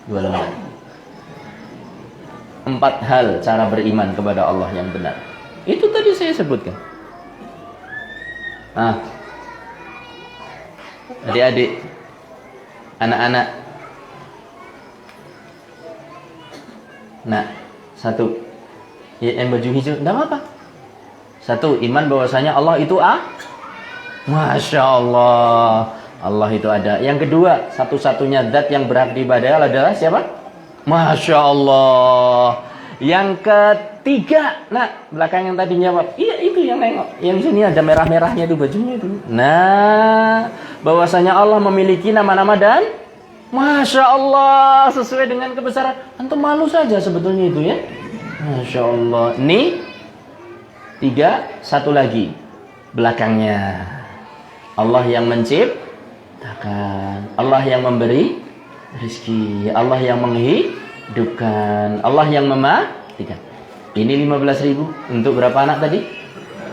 2 lembar. 4 hal cara beriman kepada Allah yang benar. Itu tadi saya sebutkan. Adik-adik, anak-anak. Nah, 1. Yang baju hijau, enggak apa-apa. 1, iman bahwasanya Allah itu Masya Allah, Allah itu ada. Yang kedua, satu-satunya zat yang berhak diibadahi adalah siapa? Masya Allah. Yang ketiga, nah belakang yang tadi jawab, iya itu yang nengok. Yang sini ada merah-merahnya itu bajunya itu. Nah, bahwasanya Allah memiliki nama-nama dan Masya Allah sesuai dengan kebesaran. Antum malu saja sebetulnya itu ya. Masya Allah. Nih 3, 1 lagi. belakangnya. Allah yang menciptakan, Allah yang memberi rezeki, Allah yang menghidupkan, Allah yang mematikan. Ini 15.000 untuk berapa anak tadi?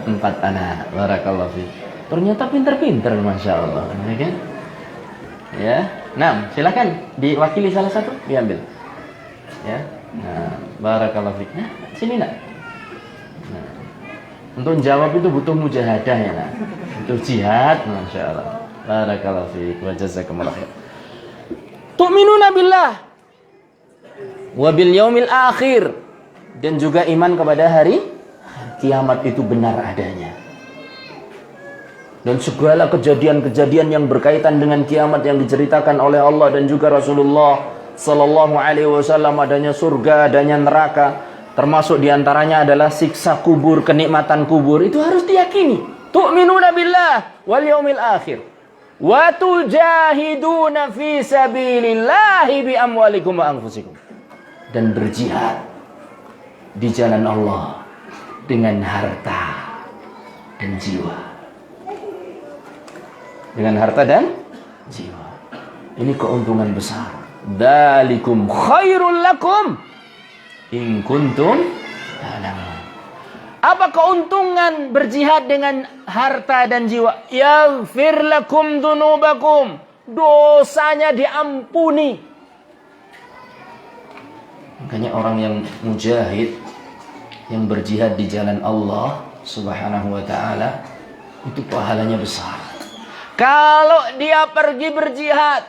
4 anak. Barakallahu fiik. Ternyata pinter-pinter, masya Allah, ya kan? Ya, nah silakan diwakili salah satu, diambil. Ya, nah, barakallahu fiik. Nah, sini nak. Nah, untuk jawab itu butuh mujahadah ya nak. Butuh jihad, masya Allah. Barakallahu fiik wa jazakumullah khair. Tu'minuna billah wa bil yaumil akhir, dan juga iman kepada hari kiamat itu benar adanya. Dan segala kejadian-kejadian yang berkaitan dengan kiamat yang diceritakan oleh Allah dan juga Rasulullah sallallahu alaihi wasallam, adanya surga, adanya neraka, termasuk diantaranya adalah siksa kubur, kenikmatan kubur, itu harus diyakini. Tu'minuna billah wal yaumil akhir wa tujahiduna fi sabilillahi bi amwalikum wa anfusikum, dan berjihad di jalan Allah dengan harta dan jiwa. Dengan harta dan jiwa. Ini keuntungan besar. Dzalikum khairul lakum in kuntum ta'lamun. Apa keuntungan berjihad dengan harta dan jiwa? Yaghfir lakum dzunubakum. Dosanya diampuni. Makanya orang yang mujahid, yang berjihad di jalan Allah Subhanahu wa taala, itu pahalanya besar. Kalau dia pergi berjihad,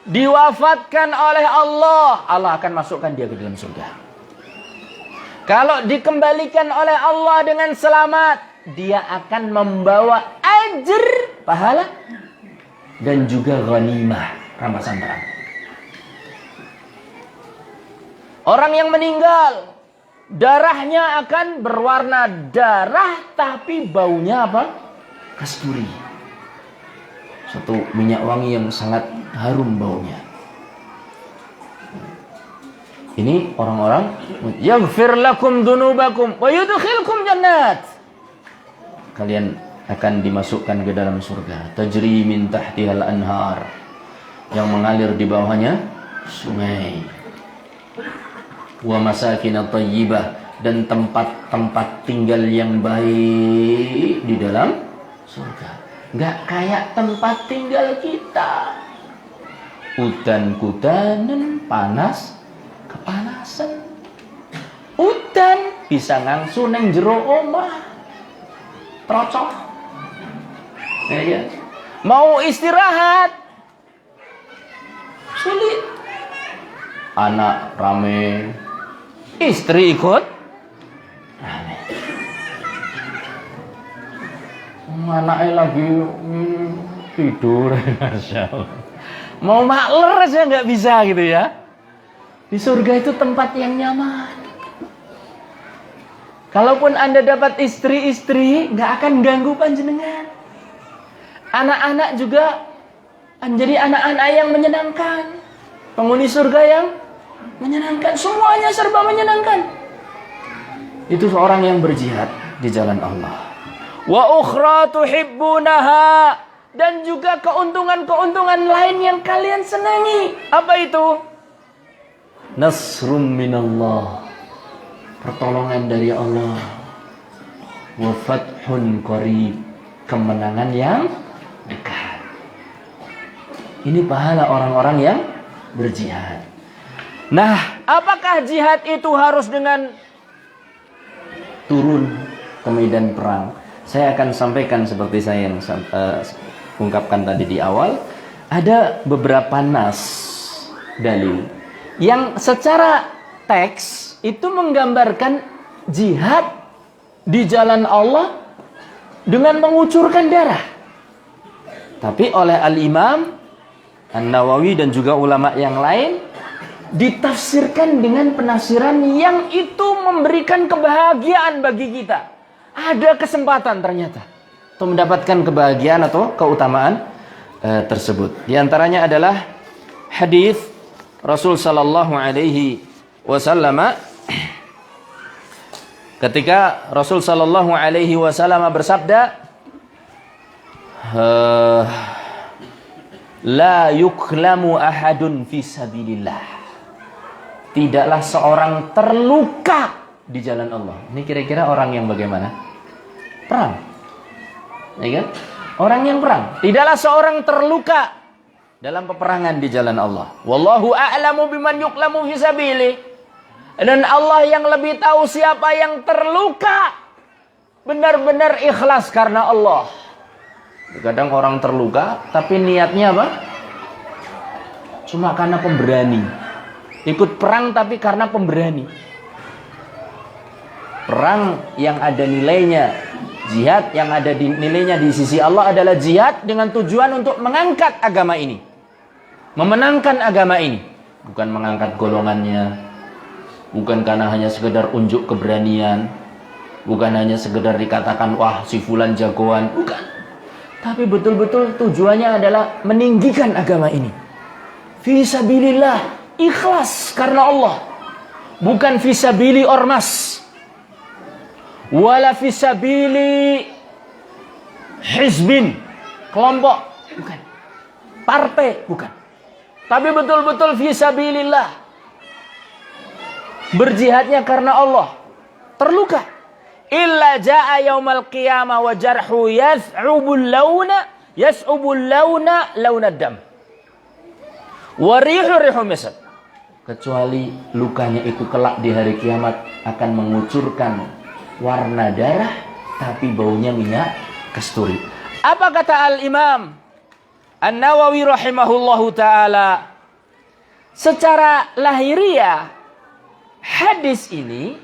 diwafatkan oleh Allah, Allah akan masukkan dia ke dalam surga. Kalau dikembalikan oleh Allah dengan selamat, dia akan membawa ajr, pahala, dan juga ghanimah, rampasan perang. Orang yang meninggal, darahnya akan berwarna darah, tapi baunya apa? Kasturi. Satu minyak wangi yang sangat harum baunya. Ini orang-orang yaghfir lakum dzunubakum wa yudkhilkum jannat. Kalian akan dimasukkan ke dalam surga. Tajri min tahtihal anhar, yang mengalir di bawahnya sungai. Wa masakin thayyibah, dan tempat-tempat tinggal yang baik di dalam surga. Nggak kayak tempat tinggal kita. Udan-kudanan, panas, kepanasan. Udan bisa ngangsu neng jero omah. Trocok. Ya. Mau istirahat, sulit. Anak rame, istri ikut rame. Anaknya lagi tidur, masya Allah. Mau makler aja nggak bisa gitu ya. Di surga itu tempat yang nyaman. Kalaupun Anda dapat istri-istri, nggak akan ganggu panjenengan. Anak-anak juga menjadi anak-anak yang menyenangkan. Penghuni surga yang menyenangkan. Semuanya serba menyenangkan. Itu seorang yang berjihad di jalan Allah. Wa ukhra tuhibbunaha, dan juga keuntungan-keuntungan lain yang kalian senangi. Apa itu? Nasrum minallah, pertolongan dari Allah. Wa fathun qarib, kemenangan yang dekat. Ini pahala orang-orang yang berjihad. Nah, apakah jihad itu harus dengan turun ke medan perang? Saya akan sampaikan seperti saya yang ungkapkan tadi di awal. Ada beberapa nas dalil yang secara teks itu menggambarkan jihad di jalan Allah dengan mengucurkan darah. Tapi oleh Al-Imam An-Nawawi dan juga ulama yang lain ditafsirkan dengan penafsiran yang itu memberikan kebahagiaan bagi kita. Ada kesempatan ternyata untuk mendapatkan kebahagiaan atau keutamaan tersebut. Di antaranya adalah hadis Rasul sallallahu alaihi wasallam ketika Rasul sallallahu alaihi wasallam bersabda, La yuklamu ahadun fi sabilillah. Tidaklah seorang terluka di jalan Allah. Ini kira-kira orang yang bagaimana? Perang. Ya kan? Orang yang perang. Tidaklah seorang terluka dalam peperangan di jalan Allah. Wallahu a'lamu biman yuklamu fi sabilih. Dan Allah yang lebih tahu siapa yang terluka benar-benar ikhlas karena Allah. Kadang orang terluka tapi niatnya apa? Cuma karena pemberani. Ikut perang tapi karena pemberani. Perang yang ada nilainya, jihad yang ada nilainya di sisi Allah adalah jihad dengan tujuan untuk mengangkat agama ini, memenangkan agama ini, bukan mengangkat golongannya, bukan karena hanya sekedar unjuk keberanian, bukan hanya sekedar dikatakan wah si fulan jagoan, bukan, tapi betul-betul tujuannya adalah meninggikan agama ini. Fisabilillah, ikhlas karena Allah, bukan fisabili ormas, wala fisabili hizbin, kelompok, bukan, partai, bukan, tapi betul-betul fisabilillah, berjihadnya karena Allah. Terluka, illa jaa yaumal qiyamah wa jarhu yas'ubul launa launad dam wa rihu misad. Kecuali lukanya itu kelak di hari kiamat akan mengucurkan warna darah tapi baunya minyak kasturi. Apa kata Al-Imam An-Nawawi rahimahullahu taala? Secara lahiriah hadis ini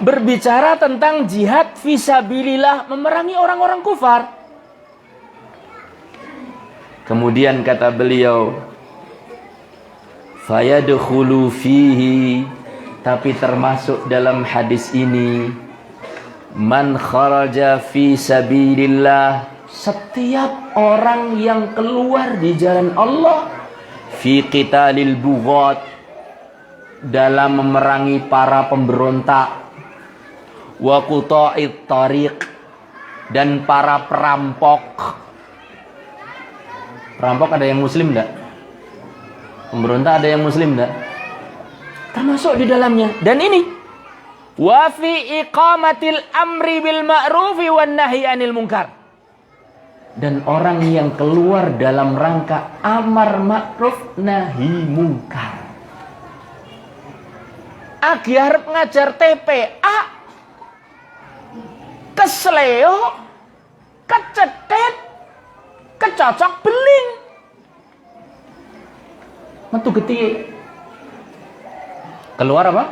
berbicara tentang jihad fisabilillah, memerangi orang-orang kufar. Kemudian kata beliau, fayadkhulu fihi, tapi termasuk dalam hadis ini man kharaja fi sabilillah, setiap orang yang keluar di jalan Allah, fi qitalil bughat, dalam memerangi para pemberontak, wa quta'it tariq, dan para perampok. Perampok ada yang muslim enggak? Pemberontak ada yang muslim enggak? Termasuk di dalamnya. Dan ini wa fi iqamatil amri bil ma'rufi wan nahyi 'anil munkar. Dan orang yang keluar dalam rangka amar ma'ruf nahi munkar. Agi arep ngajar TPA, kesleo, kecetet, kecocok beling, metu getih, keluar apa?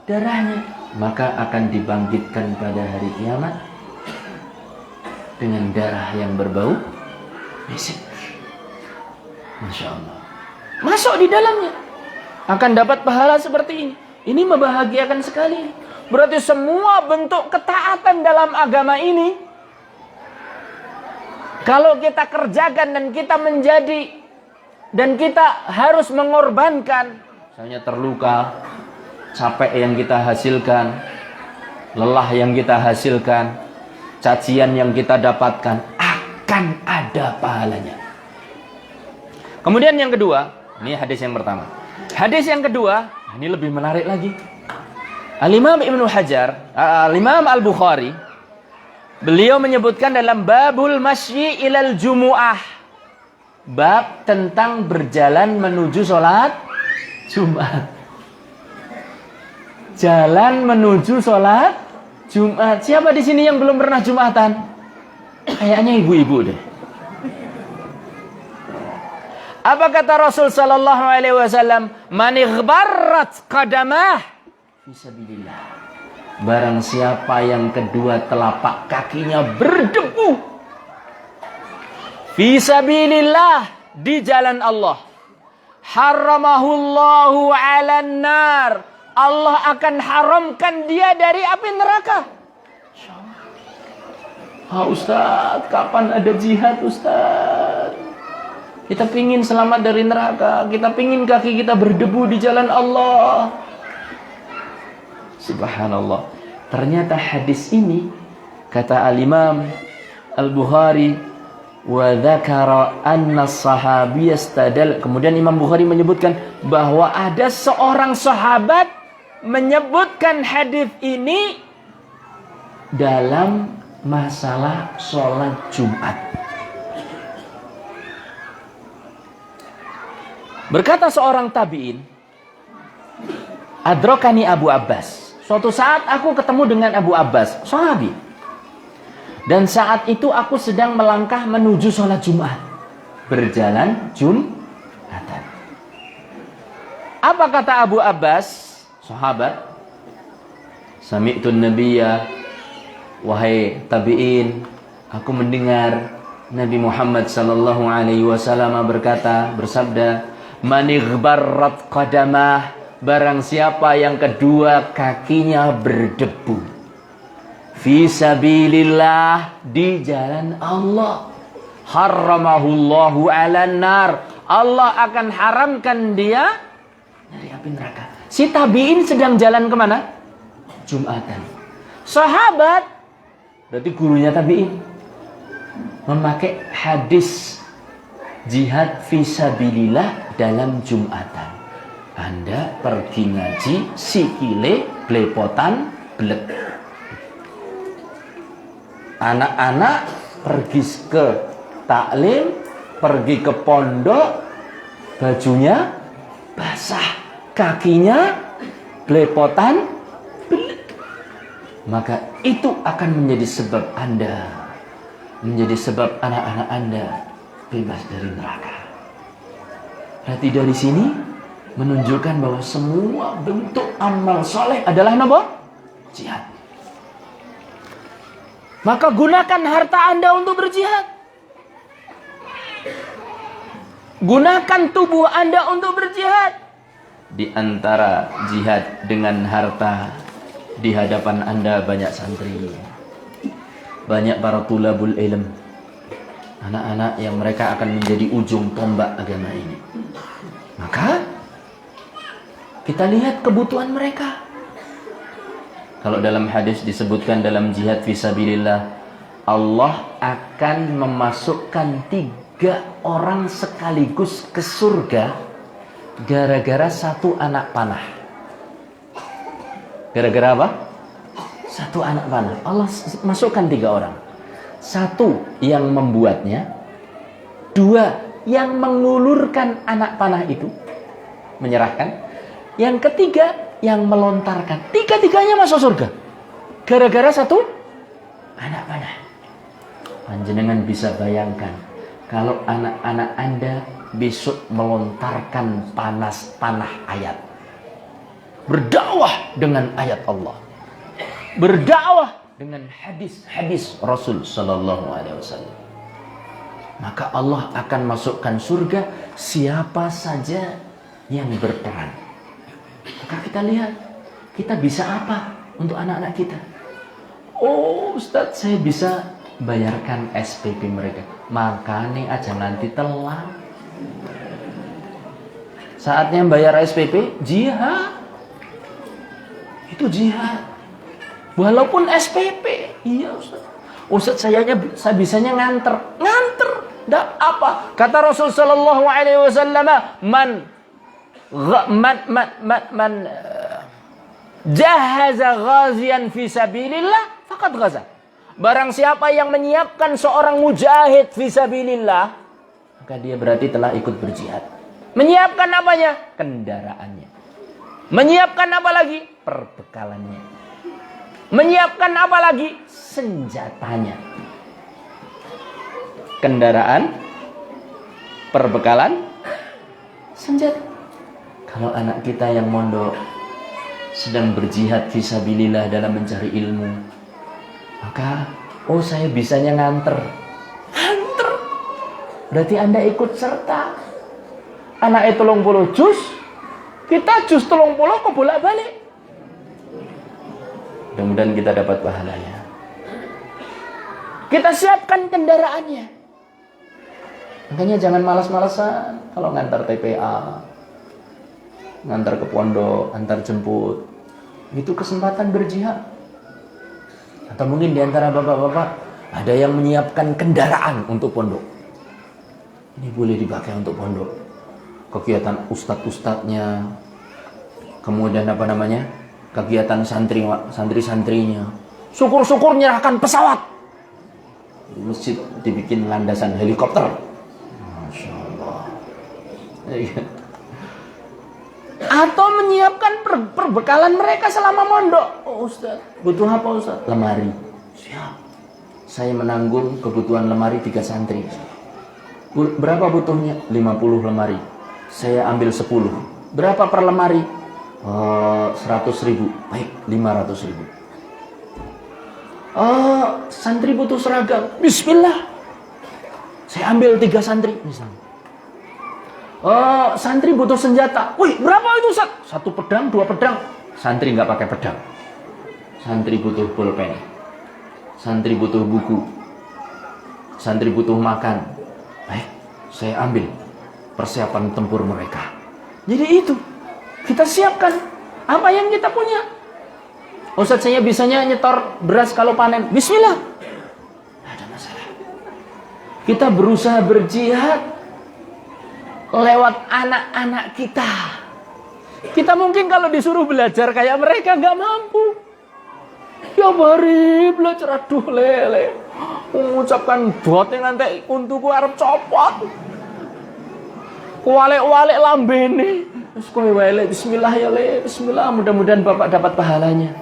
Darahnya. Maka akan dibangkitkan pada hari kiamat dengan darah yang berbau misik. Masya Allah. Masuk di dalamnya, akan dapat pahala seperti ini. Ini membahagiakan sekali. Berarti semua bentuk ketaatan dalam agama ini, kalau kita kerjakan dan kita menjadi, dan kita harus mengorbankan, misalnya terluka, capek yang kita hasilkan, lelah yang kita hasilkan, cacian yang kita dapatkan, akan ada pahalanya. Kemudian yang kedua, ini hadis yang pertama. Hadis yang kedua, ini lebih menarik lagi. Al-Imam Ibnu Hajar, Al-Imam Al-Bukhari, beliau menyebutkan dalam babul masyi ilal jumu'ah, bab tentang berjalan menuju sholat Jumat. Jalan menuju sholat Jumat. Siapa di sini yang belum pernah Jumatan? Kayaknya ibu-ibu deh. Apa kata Rasul sallallahu alaihi wasallam? Man ighbarrat qadamah fisabilillah. Barang siapa yang kedua telapak kakinya berdebu fisabilillah, di jalan Allah, haramahullahu 'alan nar, Allah akan haramkan dia dari api neraka. Ustaz, kapan ada jihad Ustaz? Kita pingin selamat dari neraka. Kita pingin kaki kita berdebu di jalan Allah. Subhanallah. Ternyata hadis ini, kata Al-Imam Al-Bukhari, wa dzakara anna sahabiy istadal. Kemudian Imam Bukhari menyebutkan bahwa ada seorang sahabat menyebutkan hadis ini dalam masalah sholat Jumat. Berkata seorang tabi'in, adrokani Abu Abbas. Suatu saat aku ketemu dengan Abu Abbas, sahabi. Dan saat itu aku sedang melangkah menuju sholat Jumat. Berjalan Jumatan. Apa kata Abu Abbas, sahabat? Sami'tun nabiyya, wahai tabi'in, aku mendengar Nabi Muhammad sallallahu alaihi wasallam bersabda, man ighbarrat qadamah, barang siapa yang kedua kakinya berdebu, fi sabilillah, di jalan Allah, haramahullahu 'alan nar, Allah akan haramkan dia dari api neraka. Si tabi'in sedang jalan kemana? Jumatan. Sahabat, berarti gurunya tabi'in, memakai hadis jihad fisabilillah dalam Jumatan. Anda pergi ngaji sikile blepotan blek. Anak-anak pergi ke taklim, pergi ke pondok, bajunya basah, kakinya blepotan blek. Maka itu akan menjadi sebab Anda, menjadi sebab anak-anak Anda bebas dari neraka. Berarti dari sini menunjukkan bahwa semua bentuk amal soleh adalah apa? Jihad. Maka gunakan harta Anda untuk berjihad. Gunakan tubuh Anda untuk berjihad. Di antara jihad dengan harta, di hadapan Anda banyak santri, banyak para tulabul ilm, anak-anak yang mereka akan menjadi ujung tombak agama ini. Maka kita lihat kebutuhan mereka. Kalau dalam hadis disebutkan dalam jihad fisabilillah, Allah akan memasukkan 3 orang sekaligus ke surga gara-gara satu anak panah. Gara-gara apa? Satu anak panah. Allah masukkan 3 orang. 1 yang membuatnya, 2 yang mengulurkan anak panah itu, menyerahkan, yang ketiga yang melontarkan. 3-tiganya masuk surga gara-gara satu anak panah. Panjenengan bisa bayangkan kalau anak-anak Anda besok melontarkan panah ayat, berdakwah dengan ayat Allah, berdakwah dengan hadis-hadis Rasul sallallahu alaihi wasallam, maka Allah akan masukkan surga siapa saja yang berperan. Maka kita lihat, kita bisa apa untuk anak-anak kita? Oh Ustadz, saya bisa bayarkan SPP mereka. Makanya aja nanti telat. Saatnya bayar SPP, jihad. Itu jihad. Walaupun SPP, iya Ustadz. Ustadz saya bisanya nganter. Nggak apa. Kata Rasul sallallahu alaihi wasallam, man jahaza ghazian fi sabilillah faqad ghaza. Barang siapa yang menyiapkan seorang mujahid fi sabilillah, maka dia berarti telah ikut berjihad. Menyiapkan apanya? Kendaraannya. Menyiapkan apa lagi? Perbekalannya. Menyiapkan apa lagi? Senjatanya. Kendaraan, perbekalan, senjata. Kalau anak kita yang mondok sedang berjihad fisabilillah dalam mencari ilmu, maka saya bisanya nganter. Berarti Anda ikut serta. Anak itu 30 juz, kita juz 30 kok bolak-balik. Mudah-mudahan kita dapat pahalanya. Kita siapkan kendaraannya. Makanya jangan malas-malasan kalau ngantar TPA, ngantar ke pondok, antar jemput. Itu kesempatan berjihad. Atau mungkin diantara bapak-bapak Ada yang menyiapkan kendaraan untuk pondok. Ini boleh dipakai untuk pondok. Kegiatan ustadz-ustadznya, kemudian kegiatan santri-santrinya. Syukur-syukur nyerahkan pesawat. Di masjid dibikin landasan helikopter. Masya Allah. Atau menyiapkan perbekalan mereka selama mondok. Oh Ustaz, butuh apa Ustaz? Lemari. Siap. Saya menanggung kebutuhan lemari 3 santri. Berapa butuhnya? 50 lemari. Saya ambil 10. Berapa per lemari? 100.000. Baik, 500.000. Santri butuh seragam. Bismillah. Saya ambil 3 santri misalnya. Santri butuh senjata. Wih, berapa itu Ustaz? 1 pedang, 2 pedang. Santri nggak pakai pedang. Santri butuh pulpen. Santri butuh buku. Santri butuh makan. Baik, saya ambil persiapan tempur mereka. Jadi itu kita siapkan apa yang kita punya. Ustaz, saya bisanya nyetor beras kalau panen. Bismillah. Tidak ada masalah. Kita berusaha berjihad lewat anak-anak kita. Kita mungkin kalau disuruh belajar kayak mereka nggak mampu. Ya bari belajar aduh lele. Mengucapkan bot yang nanti untukku arep copot. Kuwalek-walek lambene. Terus kowe wale bismillah ya le. Bismillah, mudah-mudahan Bapak dapat pahalanya.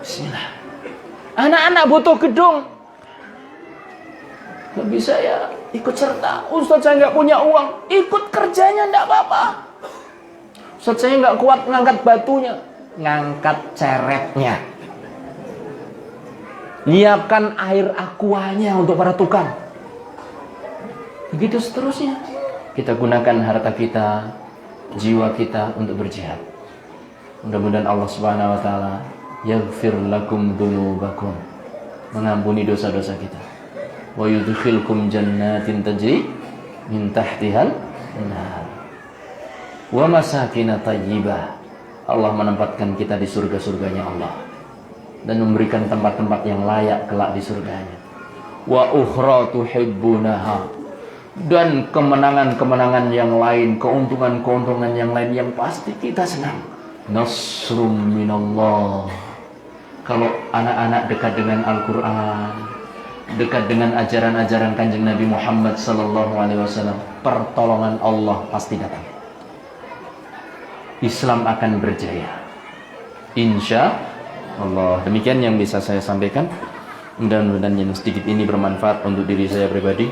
Bismillah. Anak-anak butuh gedung. Gak bisa ya ikut serta. Ustaz, saya nggak punya uang. Ikut kerjanya nggak apa-apa. Ustaz, saya nggak kuat ngangkat batunya. Ngangkat ceretnya. Nyiapkan air aquanya untuk para tukang. Begitu seterusnya. Kita gunakan harta kita, jiwa kita untuk berjihad. Mudah-mudahan Allah Subhanahu wa taala yaghfir lakum dzunubakum, mengampuni dosa-dosa kita. Wa yudkhilkum jannatin tajri min tahtihal anhar. Wa masakin thayyibah. Allah menempatkan kita di surga-surganya Allah dan memberikan tempat-tempat yang layak kelak di surganya. Wa ukhra tuhibbunaha, dan kemenangan-kemenangan yang lain, keuntungan-keuntungan yang lain yang pasti kita senang. Nasrum minallah. Kalau anak-anak dekat dengan Al-Quran, dekat dengan ajaran-ajaran Kanjeng Nabi Muhammad SAW, pertolongan Allah pasti datang. Islam akan berjaya, insya Allah. Demikian yang bisa saya sampaikan. Mudah-mudahan yang sedikit ini bermanfaat untuk diri saya pribadi,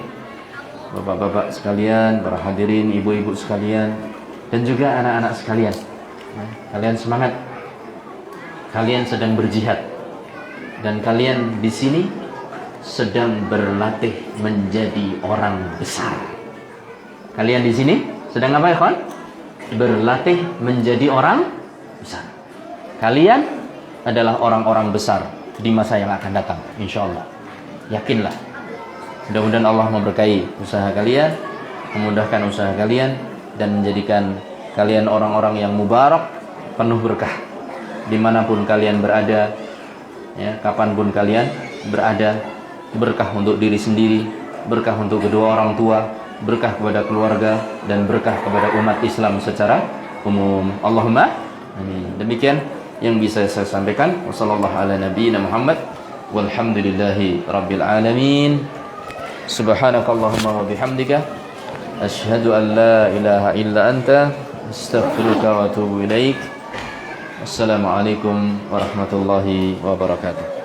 bapak-bapak sekalian, para hadirin, ibu-ibu sekalian, dan juga anak-anak sekalian. Kalian semangat. Kalian sedang berjihad, dan kalian di sini sedang berlatih menjadi orang besar. Kalian di sini sedang apa ya, kawan? Berlatih menjadi orang besar. Kalian adalah orang-orang besar di masa yang akan datang, insya Allah. Yakinlah. Mudah-mudahan Allah memberkahi usaha kalian, memudahkan usaha kalian, dan menjadikan kalian orang-orang yang mubarak, penuh berkah. Dimanapun kalian berada, ya, kapanpun kalian berada, berkah untuk diri sendiri, berkah untuk kedua orang tua, berkah kepada keluarga, dan berkah kepada umat Islam secara umum. Allahumma amin. Demikian yang bisa saya sampaikan. Wassallallahu ala nabiyyina Muhammad walhamdulillahi rabbil alamin. Subhanakallahumma wa bihamdika asyhadu an la ilaha illa anta astaghfiruka wa atubu ilaik. Wassalamualaikum warahmatullahi wabarakatuh.